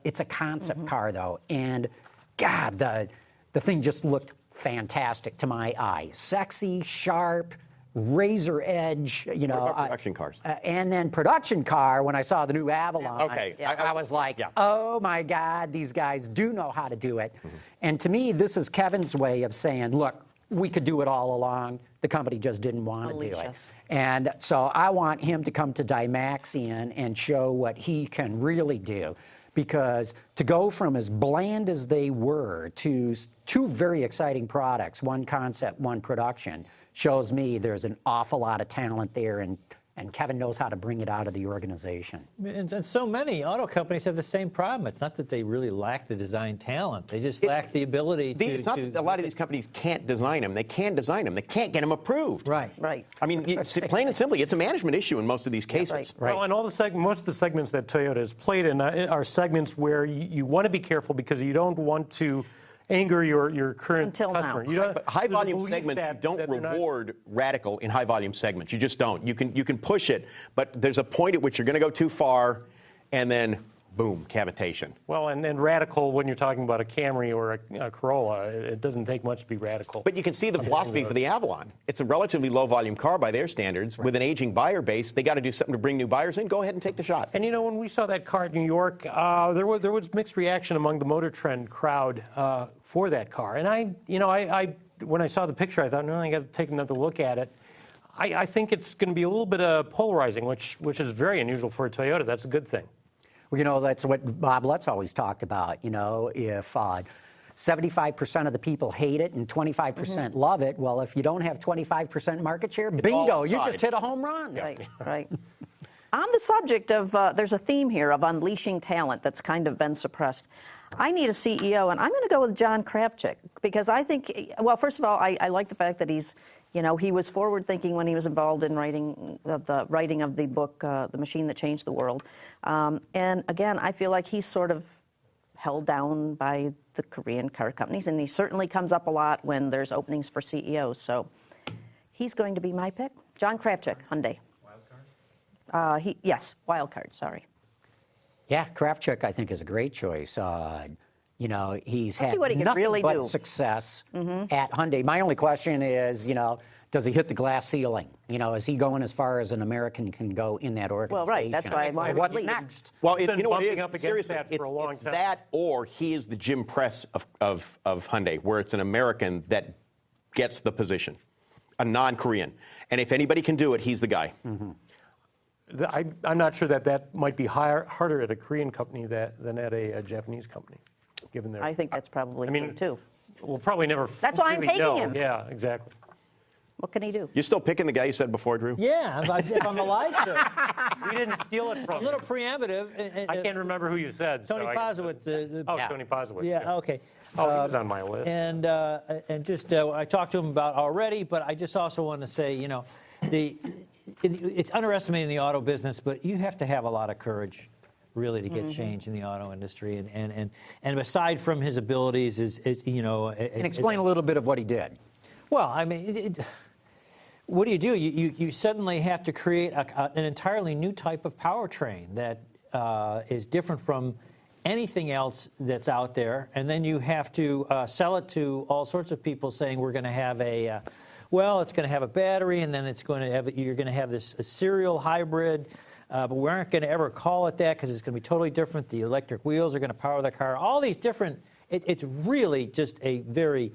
it's a concept car though, and God, the thing just looked fantastic to my eye. Sexy, sharp, razor edge, you know. What about production cars? And then production car, when I saw the new Avalon, Okay. I was like, oh my God, these guys do know how to do it. And to me, this is Kevin's way of saying, look, we could do it all along. The company just didn't want to do it. And so I want him to come to Dymaxion and show what he can really do. Because to go from as bland as they were to two very exciting products, one concept, one production, shows me there's an awful lot of talent there, and Kevin knows how to bring it out of the organization. And so many auto companies have the same problem. It's not that they really lack the design talent. They just lack the ability to... It's not that a lot of these companies can't design them. They can design them. They can't get them approved. Right. Right. I mean, plain and simply, it's a management issue in most of these cases. Right. Well, and all the most of the segments that Toyota has played in are segments where you want to be careful because you don't want to anger your current customer. But high volume segments, you don't reward radical in high volume segments. You just don't. You can push it, but there's a point at which you're going to go too far, and then boom, cavitation. Well, and radical when you're talking about a Camry or a Corolla, it doesn't take much to be radical. But you can see the philosophy for the Avalon. It's a relatively low volume car by their standards. With an aging buyer base, they got to do something to bring new buyers in. Go ahead and take the shot. And you know, when we saw that car at New York, there was mixed reaction among the Motor Trend crowd for that car. And I when I saw the picture, I thought, no, I got to take another look at it. I think it's going to be a little bit polarizing, which is very unusual for a Toyota. That's a good thing. Well, you know, that's what Bob Lutz always talked about. You know, if 75% of the people hate it and 25% love it, well, if you don't have 25% market share, bingo, you just hit a home run. Right, right. On the subject of, there's a theme here of unleashing talent that's kind of been suppressed. I need a CEO, and I'm going to go with John Kravchik, because I think, well, first of all, I like the fact that he's, you know, he was forward-thinking when he was involved in writing of the book, The Machine That Changed the World. And again, I feel like he's sort of held down by the Korean car companies, and he certainly comes up a lot when there's openings for CEOs. So he's going to be my pick. John Kravchik, Hyundai. Wild card? Yes, wild card, sorry. Yeah, Kravchuk, I think, is a great choice. You know, he's had nothing really but success at Hyundai. My only question is, you know, does he hit the glass ceiling? You know, is he going as far as an American can go in that organization? Well, right, that's why I want to what's lead. next? Well, you know what it bumping up is? against Seriously, that for a long time. that or he is the Jim Press of Hyundai, where it's an American that gets the position, a non-Korean. And if anybody can do it, he's the guy. I'm not sure that might be harder at a Korean company than at a Japanese company, given their... I think that's probably true, too. We'll probably never That's why I'm really taking know. him. Yeah, exactly. What can he do? You're still picking the guy you said before, Drew? Yeah, if I'm allowed to. We didn't steal it from A little preamtive. I can't remember who you said. Tony Posowitz. Tony Posowitz. Yeah, okay. Oh, he was on my list. And just, I talked to him about already, but I just also want to say, you know, it's underestimating the auto business, but you have to have a lot of courage, really, to get change in the auto industry. And aside from his abilities, is you know... And explain a little bit of what he did. Well, I mean, what do? You suddenly have to create an entirely new type of powertrain that is different from anything else that's out there, and then you have to sell it to all sorts of people saying we're going to have it's going to have a battery, and then you're going to have this serial hybrid, but we aren't going to ever call it that because it's going to be totally different. The electric wheels are going to power the car. All these different, it's really just a very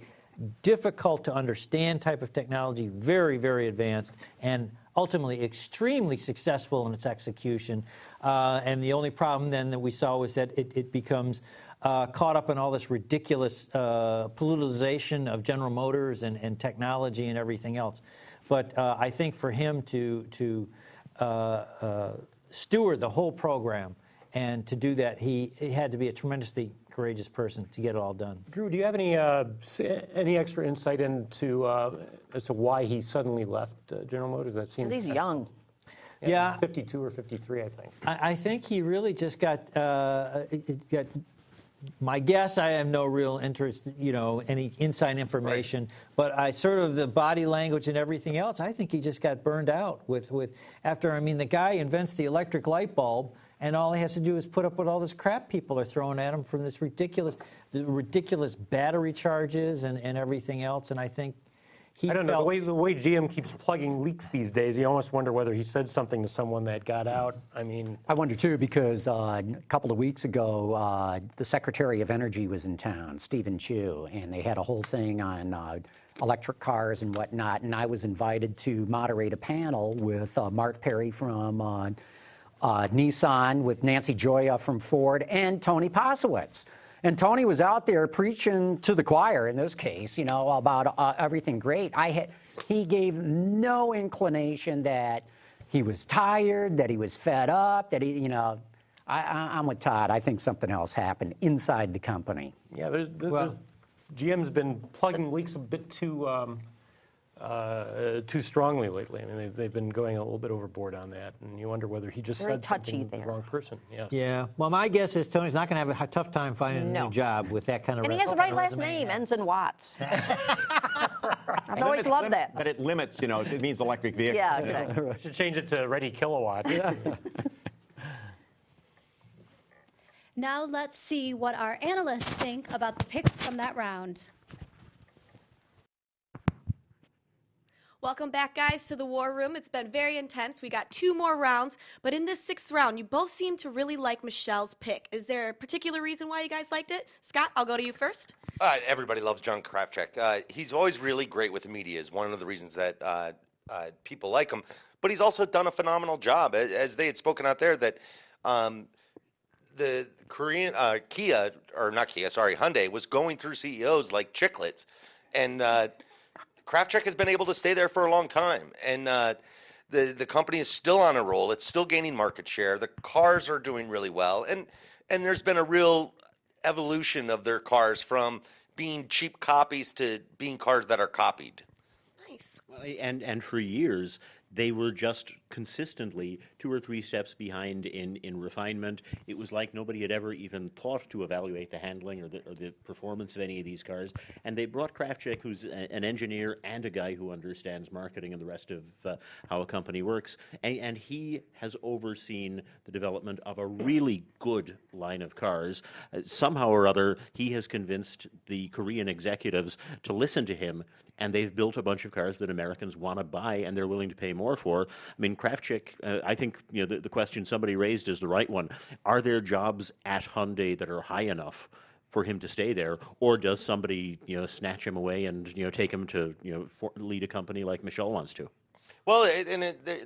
difficult to understand type of technology, very, very advanced, and ultimately extremely successful in its execution. And the only problem then that we saw was that it becomes caught up in all this ridiculous politicization of General Motors and technology and everything else. But I think for him to steward the whole program and to do that, he had to be a tremendously courageous person to get it all done. Drew, do you have any extra insight into as to why he suddenly left General Motors? That seems he's young. Yeah, 52 or 53, I think. I think he really just got. My guess, I have no real interest, you know, any inside information, but I sort of the body language and everything else. I think he just got burned out with after. I mean, the guy invents the electric light bulb. And all he has to do is put up with all this crap people are throwing at him from this ridiculous battery charges and everything else. And I think I don't know, the way GM keeps plugging leaks these days, you almost wonder whether he said something to someone that got out. I mean, I wonder too, because a couple of weeks ago, the Secretary of Energy was in town, Stephen Chu, and they had a whole thing on electric cars and whatnot, and I was invited to moderate a panel with Mark Perry from Nissan, with Nancy Gioia from Ford, and Tony Posowitz. And Tony was out there preaching to the choir in this case, you know, about everything great. He gave no inclination that he was tired, that he was fed up, that he, you know, I'm with Todd. I think something else happened inside the company. Yeah, GM's been plugging leaks a bit too strongly lately. I mean, they've been going a little bit overboard on that, and you wonder whether he just said something to the wrong person. Yeah. Yeah. Well, my guess is Tony's not going to have a tough time finding a new job with that kind of. And he has the right last name, ends in Watts. I've always loved that. But it limits, you know, it means electric vehicle. Yeah, exactly. Should change it to ready kilowatt. Now let's see what our analysts think about the picks from that round. Welcome back, guys, to the War Room. It's been very intense. We got 2 more rounds, but in this 6th round, you both seem to really like Michelle's pick. Is there a particular reason why you guys liked it? Scott, I'll go to you first. Everybody loves John Krafchick. He's always really great with the media, is one of the reasons that people like him. But he's also done a phenomenal job, as they had spoken out there, that the Korean Hyundai was going through CEOs like chiclets, and Krafchick has been able to stay there for a long time, and the company is still on a roll. It's still gaining market share. The cars are doing really well, and there's been a real evolution of their cars from being cheap copies to being cars that are copied. Nice. And for years, they were just consistently 2 or 3 steps behind in refinement. It was like nobody had ever even thought to evaluate the handling or the performance of any of these cars. And they brought Krafchick, who's an engineer and a guy who understands marketing and the rest of how a company works. And he has overseen the development of a really good line of cars. Somehow or other, he has convinced the Korean executives to listen to him, and they've built a bunch of cars that Americans want to buy and they're willing to pay more for. I mean, Krafchick, I think, you know, the question somebody raised is the right one. Are there jobs at Hyundai that are high enough for him to stay there, or does somebody, you know, snatch him away and, you know, take him to, you know, lead a company like Michelle wants to? Well,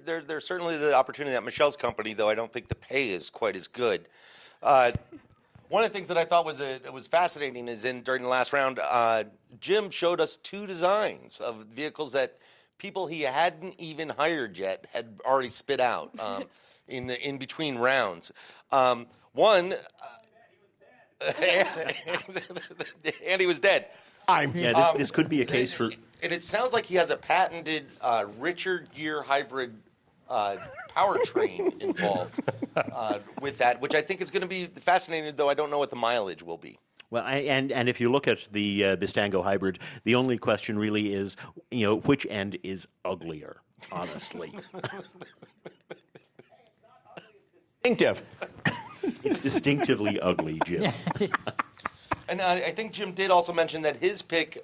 there's certainly the opportunity at Michelle's company, though I don't think the pay is quite as good. One of the things that I thought was fascinating is during the last round, Jim showed us 2 designs of vehicles that people he hadn't even hired yet had already spit out in between rounds. One, Andy was dead. Yeah, this could be a case for. And it sounds like he has a patented Richard Gere hybrid powertrain involved with that, which I think is going to be fascinating, though I don't know what the mileage will be. Well, and if you look at the Bistango hybrid, the only question really is, you know, which end is uglier, honestly. Distinctive. It's distinctively ugly, Jim. And I think Jim did also mention that his pick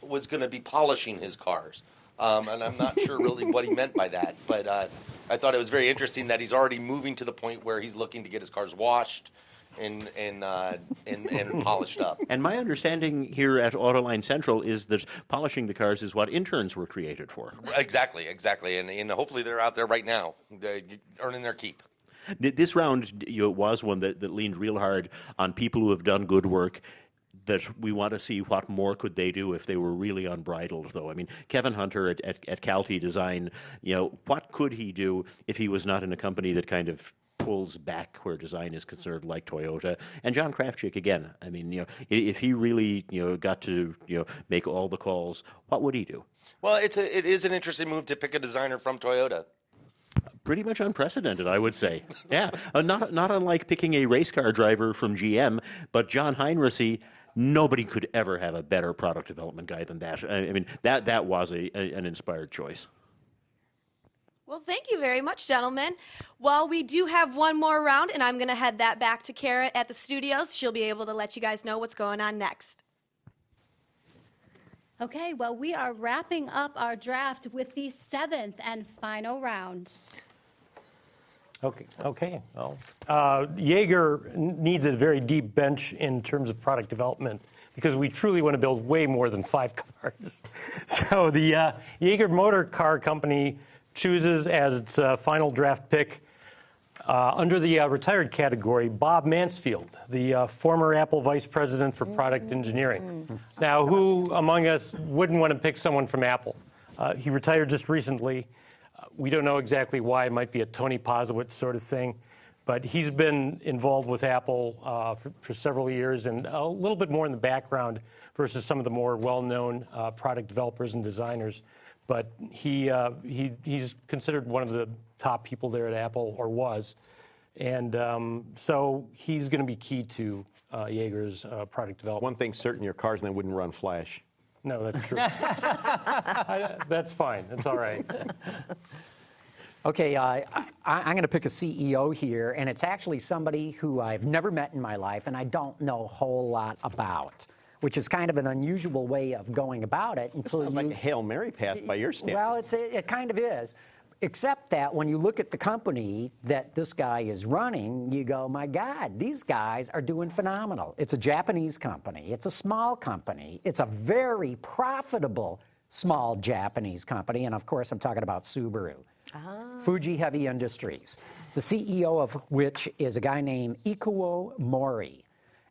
was going to be polishing his cars. And I'm not sure really what he meant by that, but I thought it was very interesting that he's already moving to the point where he's looking to get his cars washed and polished up. And my understanding here at Autoline Central is that polishing the cars is what interns were created for. Exactly. And hopefully they're out there right now, earning their keep. This round, you know, was one that leaned real hard on people who have done good work, that we want to see what more could they do if they were really unbridled, though. I mean, Kevin Hunter at Calty Design, you know, what could he do if he was not in a company that kind of pulls back where design is concerned, like Toyota? And John Krafchick, again, I mean, you know, if he really, you know, got to, you know, make all the calls, what would he do? Well, it is an interesting move to pick a designer from Toyota. Pretty much unprecedented, I would say. Yeah, not unlike picking a race car driver from GM, but John Heinrichsey, nobody could ever have a better product development guy than that. I mean, that was an inspired choice. Well, thank you very much, gentlemen. Well, we do have one more round, and I'm going to head that back to Kara at the studios. She'll be able to let you guys know what's going on next. Okay, well, we are wrapping up our draft with the 7th and final round. Okay. Well, Jaeger needs a very deep bench in terms of product development because we truly want to build way more than 5 cars. So the Jaeger Motor Car Company chooses as its final draft pick under the retired category, Bob Mansfield, the former Apple Vice President for Product Engineering. Now, who among us wouldn't want to pick someone from Apple? He retired just recently. We don't know exactly why. It might be a Tony Posowitz sort of thing. But he's been involved with Apple for several years and a little bit more in the background versus some of the more well-known product developers and designers. But he's considered one of the top people there at Apple, or was. And so he's going to be key to Jaeger's product development. One thing's certain, your cars then wouldn't run Flash. No, that's true. That's fine. That's all right. Okay, I'm going to pick a CEO here, and it's actually somebody who I've never met in my life and I don't know a whole lot about, which is kind of an unusual way of going about it. It sounds like a Hail Mary pass by your standards. Well, it kind of is, except that when you look at the company that this guy is running, you go, my God, these guys are doing phenomenal. It's a Japanese company. It's a small company. It's a very profitable small Japanese company, and of course I'm talking about Subaru. Fuji Heavy Industries, the CEO of which is a guy named Ikuo Mori.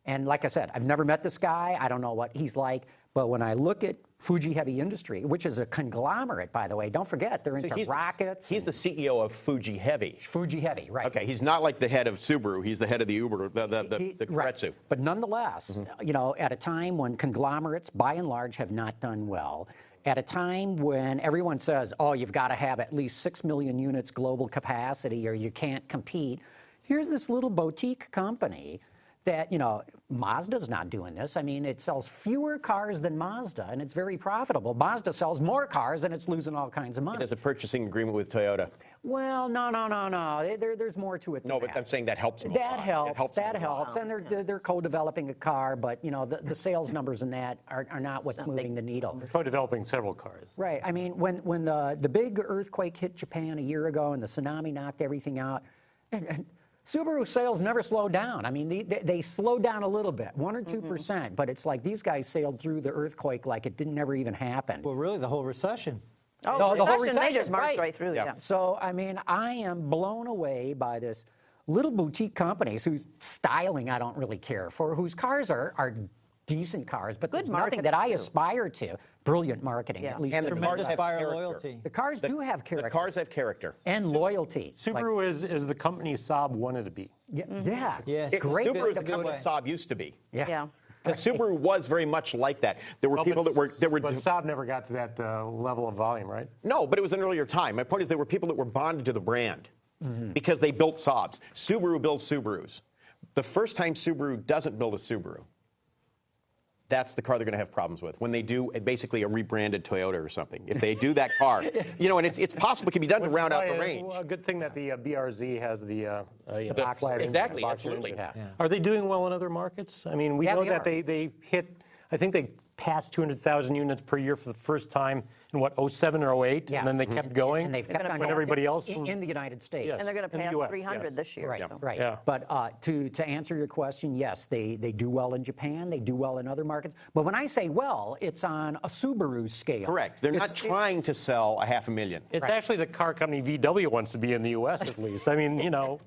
And like I said, I've never met this guy. I don't know what he's like. But when I look at Fuji Heavy Industry, which is a conglomerate, by the way, don't forget, they're into rockets. He's the CEO of Fuji Heavy. Fuji Heavy, right. Okay, he's not like the head of Subaru. He's the head of the Uber, the Kretsu. But nonetheless, you know, at a time when conglomerates, by and large, have not done well, at a time when everyone says, oh, you've got to have at least 6 million units global capacity or you can't compete, here's this little boutique company that, you know, Mazda's not doing this. I mean, it sells fewer cars than Mazda, and it's very profitable. Mazda sells more cars, and it's losing all kinds of money. It has a purchasing agreement with Toyota. Well, no. There's more to it than No, but I'm saying that helps them a That lot. helps. That helps. And they're co-developing a car, but, you know, the sales numbers in that are not what's moving the needle. They're co-developing several cars. Right. I mean, when the big earthquake hit Japan a year ago and the tsunami knocked everything out, and Subaru sales never slowed down. I mean, they slowed down a little bit, 1 or 2%, but it's like these guys sailed through the earthquake like it didn't never even happen. Well, really, the whole recession. Oh, the whole recession, they just marched right through, yeah. So, I mean, I am blown away by this little boutique companies whose styling I don't really care for, whose cars are decent cars, but there's nothing that I aspire to. Brilliant marketing, at least. And the cars have buyer character. loyalty. The cars do have character. The cars have character. And loyalty. Subaru is the company Saab wanted to be. Yeah. Yes. Great. Subaru is the company Saab used to be. Yeah. Because Subaru was very much like that. There were people that were... But Saab never got to that level of volume, right? No, but it was an earlier time. My point is there were people that were bonded to the brand because they built Saabs. Subaru builds Subarus. The first time Subaru doesn't build a Subaru, that's the car they're going to have problems with. When they do basically a rebranded Toyota or something. If they do that car, you know, and it's possible it can be done to round out the range. Well, a good thing that the BRZ has the box exactly, box absolutely. engine. Yeah. Are they doing well in other markets? I mean, we know that they hit, I think they passed 200,000 units per year for the first time in, what, 07 or 08? Yeah. And then they kept going? And they've kept on when everybody else... in the United States. Yes. And they're going to In the pass US, 300 this year. Right, so. right. Yeah. But to answer your question, yes, they do well in Japan, they do well in other markets. But when I say well, it's on a Subaru scale. Correct. They're not trying to sell 500,000. It's actually the car company VW wants to be in the U.S. at least. I mean, you know.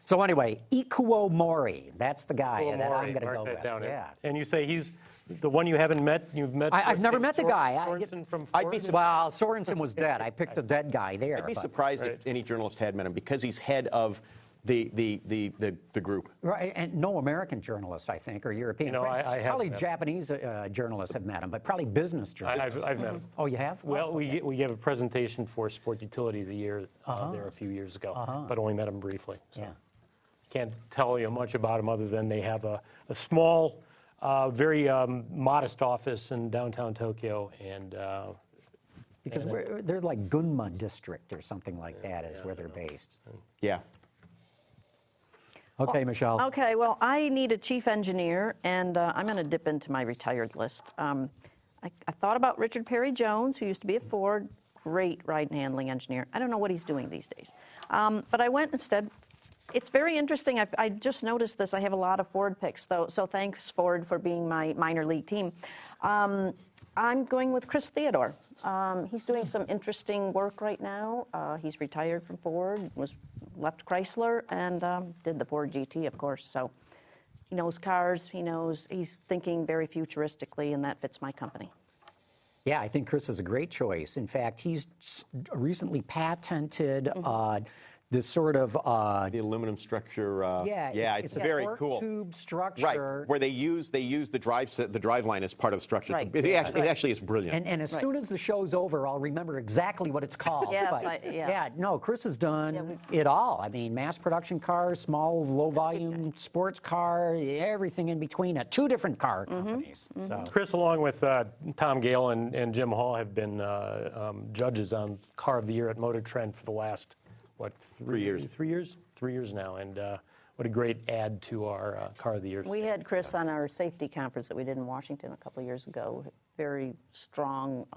So anyway, Ikuo Mori, that's the guy that I'm going to go with. Down Yeah. And you say he's the one you haven't met? You've met? I've never met the guy. Sorensen from Ford? Well, Sorensen was dead. I picked a dead guy there. I'd be surprised if any journalist had met him because he's head of the group. Right, and no American journalists, I think, or European. No, I have probably met. Japanese journalists have met him, but probably business journalists. I've met him. Oh, you have? Well, we gave a presentation for Sport Utility of the Year there a few years ago, but only met him briefly. So. Yeah. Can't tell you much about them other than they have a small, very modest office in downtown Tokyo, and because they're like Gunma District or something like that is where they're based. Yeah. Okay, Michelle. Okay, well, I need a chief engineer, and I'm going to dip into my retired list. I thought about Richard Perry Jones, who used to be at Ford, great ride and handling engineer. I don't know what he's doing these days. But I went instead. It's very interesting. I just noticed this. I have a lot of Ford picks, though, so thanks, Ford, for being my minor league team. I'm going with Chris Theodore. He's doing some interesting work right now. He's retired from Ford, left Chrysler, and did the Ford GT, of course. So he knows cars. He's thinking very futuristically, and that fits my company. Yeah, I think Chris is a great choice. In fact, he's recently patented this sort of the aluminum structure. It's a very torque cool tube structure. Right, where they use the drive line as part of the structure. Right. It actually is brilliant. And as soon as the show's over, I'll remember exactly what it's called. Yes, No, Chris has done it all. I mean, mass production cars, small, low volume sports car, everything in between at 2 different car companies. So. Chris, along with Tom Gale and Jim Hall, have been judges on Car of the Year at Motor Trend for the last, 3 years? 3 years? 3 years now, and what a great add to our Car of the Year. We had Chris on our safety conference that we did in Washington a couple of years ago. Very strong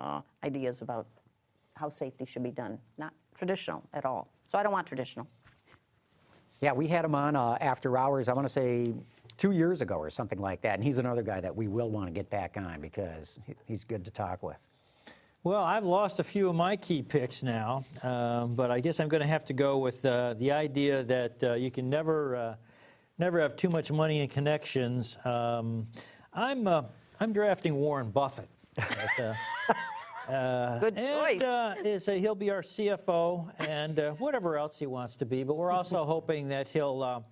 ideas about how safety should be done. Not traditional at all. So I don't want traditional. Yeah, we had him on After Hours, I want to say 2 years ago or something like that, and he's another guy that we will want to get back on because he's good to talk with. Well, I've lost a few of my key picks now, but I guess I'm going to have to go with the idea that you can never have too much money in connections. I'm drafting Warren Buffett. Good choice. He'll be our CFO and whatever else he wants to be. But we're also hoping that he'll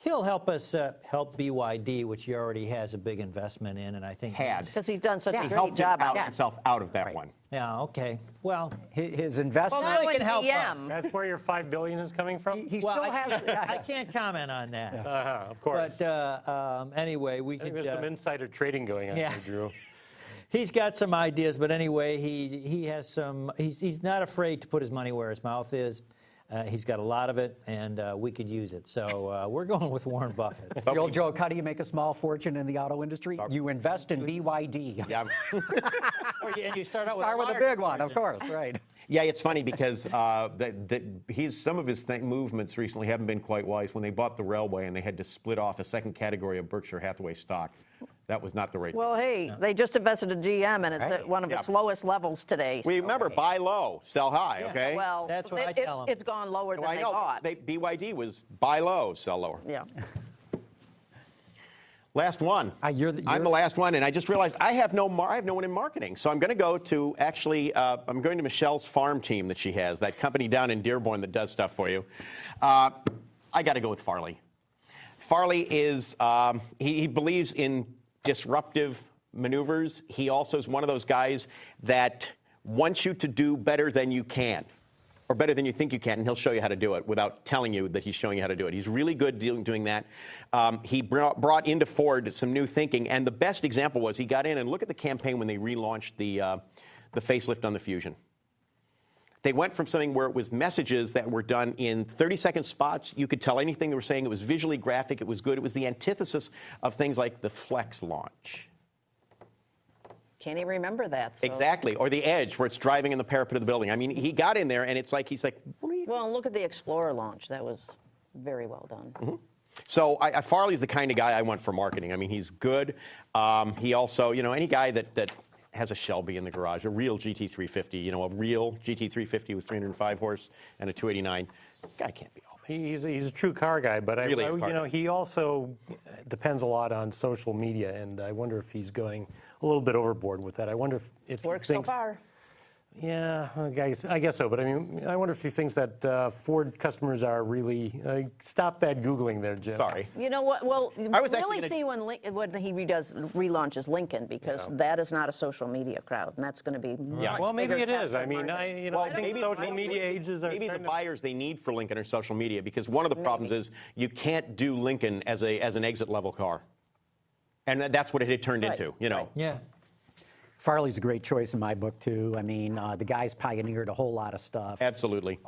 help us help BYD, which he already has a big investment in, and I think because he's done such a great helped job himself out of that one. Yeah. Okay. Well, his investment can help us. That's where your $5 billion is coming from. He still has. I can't comment on that. Of course. But anyway, we could. There's some insider trading going on here, Drew. He's got some ideas, but anyway, he has some. He's not afraid to put his money where his mouth is. He's got a lot of it, and we could use it. So we're going with Warren Buffett. The old joke, how do you make a small fortune in the auto industry? You invest in BYD. Yeah. And you start out with a big one, of course, right. Yeah, it's funny because some of his movements recently haven't been quite wise. When they bought the railway and they had to split off a second category of Berkshire Hathaway stock, that was not the right. Well, hey, they just invested in GM, and it's at one of its lowest levels today. We remember, buy low, sell high, okay? Well, that's what I tell them. It's gone lower than they thought. BYD was buy low, sell lower. Yeah. Last one. I'm the last one, and I just realized I have no one in marketing. So I'm going to go to I'm going to Michelle's farm team that she has, that company down in Dearborn that does stuff for you. I got to go with Farley. Farley is he believes in disruptive maneuvers. He also is one of those guys that wants you to do better than you can, or better than you think you can, and he'll show you how to do it without telling you that he's showing you how to do it. He's really good doing that. He brought into Ford some new thinking, and the best example was he got in and look at the campaign when they relaunched the facelift on the Fusion. They went from something where it was messages that were done in 30-second spots. You could tell anything they were saying. It was visually graphic. It was good. It was the antithesis of things like the Flex launch. Can't even remember that. So. Exactly. Or the Edge, where it's driving in the parapet of the building. I mean, he got in there, and he's like, what are you doing? Well, look at the Explorer launch. That was very well done. Mm-hmm. So Farley's the kind of guy I want for marketing. I mean, he's good. He also, any guy that has a Shelby in the garage, a real GT350, a real GT350 with 305 horse and a 289, guy can't be all bad. He's a true car guy, but he also depends a lot on social media, and I wonder if he's going a little bit overboard with that. I wonder if works so far. Yeah, I guess so. But I mean, I wonder if he thinks that Ford customers are really stop that Googling there, Jim. Sorry. You know what? Well, really see when he relaunches Lincoln, because that is not a social media crowd, and that's going to be well, maybe it is. I mean, I think social media ages are maybe the buyers they need for Lincoln are social media, because one of the problems is you can't do Lincoln as an exit level car, and that's what it had turned into. Yeah. Farley's a great choice in my book, too. I mean, the guy's pioneered a whole lot of stuff. Absolutely.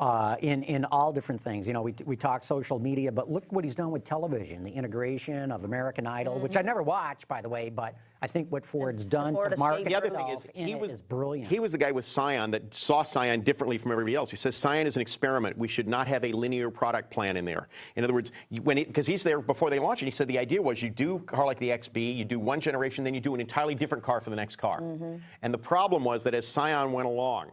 In all different things. You know, we talk social media, but look what he's done with television, the integration of American Idol, which I never watched, by the way, but I think what Ford's done to market the other thing himself is brilliant. He was the guy with Scion that saw Scion differently from everybody else. He says Scion is an experiment. We should not have a linear product plan in there. In other words, because he's there before they launch it, he said the idea was you do a car like the XB, you do one generation, then you do an entirely different car for the next car. And the problem was that as Scion went along,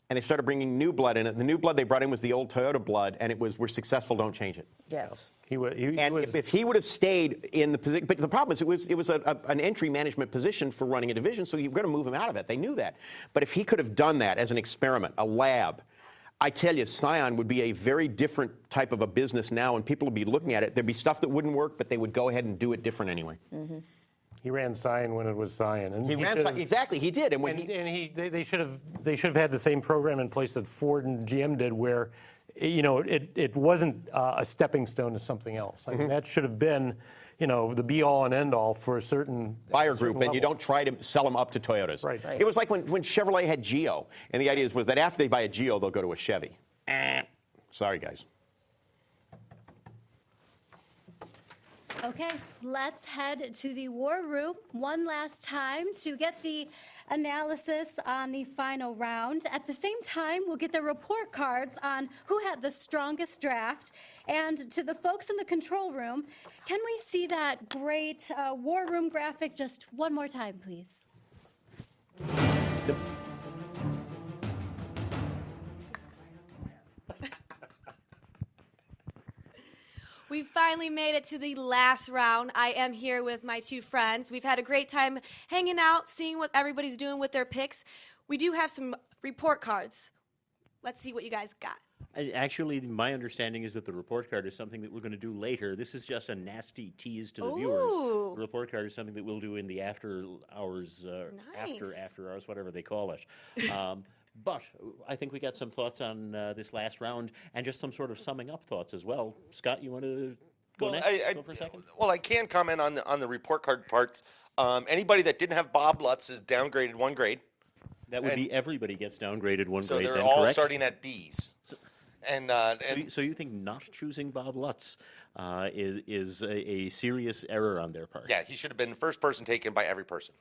and they started bringing new blood in it, the new blood they brought in was the old Toyota blood, and it was, we're successful, don't change it. Yes. If he would have stayed in the position, but the problem is it was an entry management position for running a division, so you were going to move him out of it. They knew that. But if he could have done that as an experiment, a lab, I tell you, Scion would be a very different type of a business now, and people would be looking at it. There'd be stuff that wouldn't work, but they would go ahead and do it different anyway. He ran Scion when it was Scion, and he ran Scion, exactly. He did, and when they should have had the same program in place that Ford and GM did, where it wasn't a stepping stone to something else. I mean, that should have been the be all and end all for a certain buyer group, and you don't try to sell them up to Toyotas. Right. It was like when Chevrolet had Geo, and the idea was that after they buy a Geo, they'll go to a Chevy. Sorry, guys. Okay, let's head to the war room one last time to get the analysis on the final round. At the same time, we'll get the report cards on who had the strongest draft. And to the folks in the control room, can we see that great war room graphic just one more time, please? We finally made it to the last round. I am here with my two friends. We've had a great time hanging out, seeing what everybody's doing with their picks. We do have some report cards. Let's see what you guys got. Actually, my understanding is that the report card is something that we're going to do later. This is just a nasty tease to the viewers. The report card is something that we'll do in the after hours, after hours, whatever they call it. But I think we got some thoughts on this last round and just some sort of summing up thoughts as well. Scott, you want to go next? Go for a second? Well, I can comment on the report card parts. Anybody that didn't have Bob Lutz is downgraded one grade. That would be everybody gets downgraded one grade. So they're all starting at Bs. So you think not choosing Bob Lutz is a serious error on their part? Yeah, he should have been the first person taken by every person.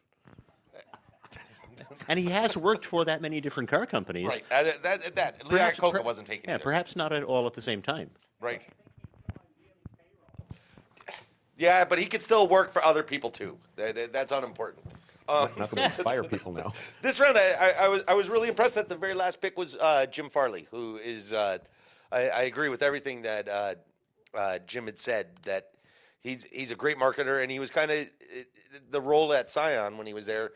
And he has worked for that many different car companies. Right. Leon Coca wasn't taken either. Perhaps not at all at the same time. Right. Yeah, but he could still work for other people too. That's unimportant. Not going to fire people now. This round, I was really impressed that the very last pick was Jim Farley, who is. I agree with everything that Jim had said. That he's a great marketer, and he was kind of the role at Scion when he was there.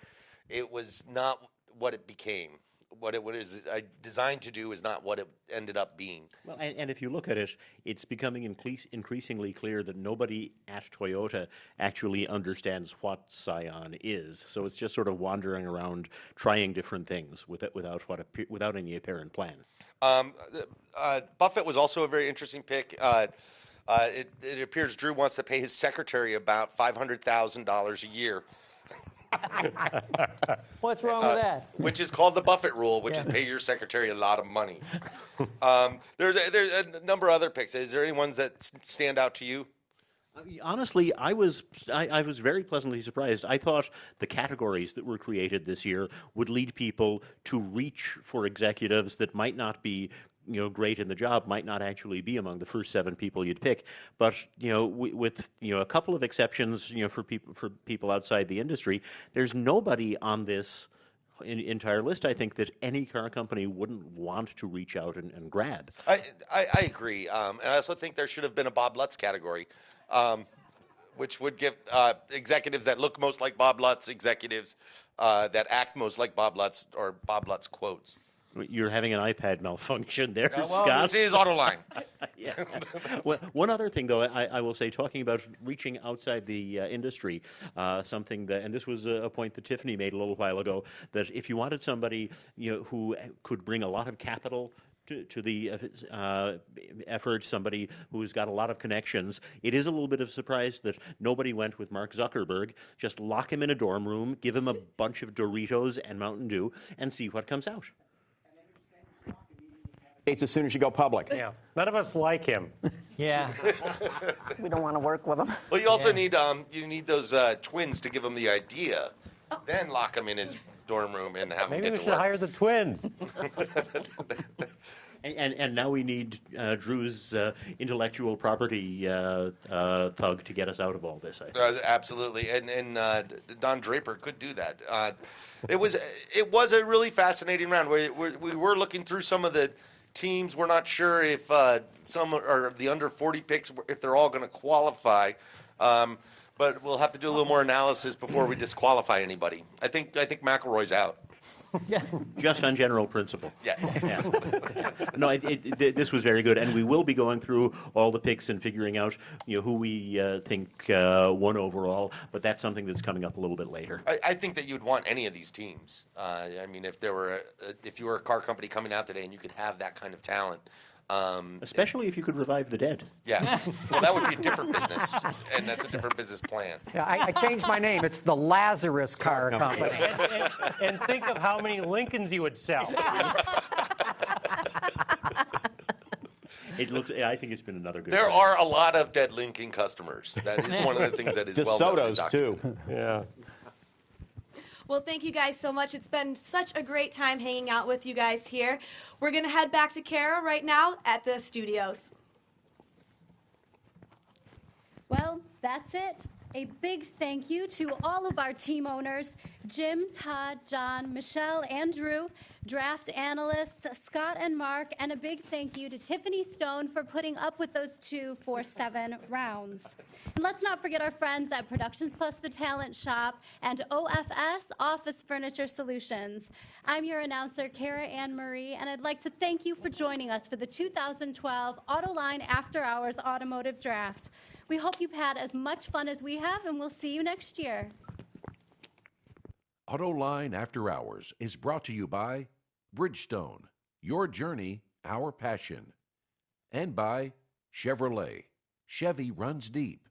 It was not what it became. What it was designed to do is not what it ended up being. Well, and if you look at it, it's becoming increasingly clear that nobody at Toyota actually understands what Scion is. So it's just sort of wandering around trying different things without any apparent plan. Buffett was also a very interesting pick. It appears Drew wants to pay his secretary about $500,000 a year. What's wrong with that? Which is called the Buffett rule, which is pay your secretary a lot of money. There's a number of other picks. Is there any ones that stand out to you? Honestly, I was very pleasantly surprised. I thought the categories that were created this year would lead people to reach for executives that might not be great in the job, might not actually be among the first 7 people you'd pick. But with a couple of exceptions, for people outside the industry, there's nobody on this entire list, I think, that any car company wouldn't want to reach out and grab. I agree, and I also think there should have been a Bob Lutz category, which would give executives that look most like Bob Lutz, executives that act most like Bob Lutz, or Bob Lutz quotes. You're having an iPad malfunction there, well, Scott. This is Autoline. Yeah. Well, one other thing, though, I will say, talking about reaching outside the industry, something that, and this was a point that Tiffany made a little while ago, that if you wanted somebody who could bring a lot of capital to the effort, somebody who's got a lot of connections. It is a little bit of a surprise that nobody went with Mark Zuckerberg. Just lock him in a dorm room, give him a bunch of Doritos and Mountain Dew, and see what comes out. As soon as you go public. Yeah, none of us like him. Yeah. We don't want to work with them. Well, you also need those twins to give him the idea. Then lock him in his dorm room and have him Maybe get we to should work. hire the twins. And now we need Drew's intellectual property thug to get us out of all this. I think. Absolutely, and Don Draper could do that. It was a really fascinating round. We were looking through some of the teams. We're not sure if some are the under 40 picks, if they're all going to qualify. But we'll have to do a little more analysis before we disqualify anybody. I think McElroy's out. Just on general principle. Yes. Yeah. No, this was very good, and we will be going through all the picks and figuring out who we think won overall. But that's something that's coming up a little bit later. I think that you'd want any of these teams. I mean, if you were a car company coming out today and you could have that kind of talent. Especially if you could revive the dead. Yeah. Well, that would be a different business, and that's a different business plan. Yeah, I changed my name. It's the Lazarus Car Company. And think of how many Lincolns you would sell. It looks. I think it's been another good. There are a lot of dead Lincoln customers. That is one of the things that is well known and DeSoto's too. documented. Yeah. Well, thank you guys so much. It's been such a great time hanging out with you guys here. We're going to head back to Kara right now at the studios. Well, that's it. A big thank you to all of our team owners, Jim, Todd, John, Michelle, and Drew, draft analysts, Scott and Mark, and a big thank you to Tiffany Stone for putting up with those two for 7 rounds. And let's not forget our friends at Productions Plus The Talent Shop and OFS Office Furniture Solutions. I'm your announcer, Kara Ann Marie, and I'd like to thank you for joining us for the 2012 Autoline After Hours Automotive Draft. We hope you've had as much fun as we have, and we'll see you next year. Autoline After Hours is brought to you by Bridgestone, your journey, our passion, and by Chevrolet. Chevy runs deep.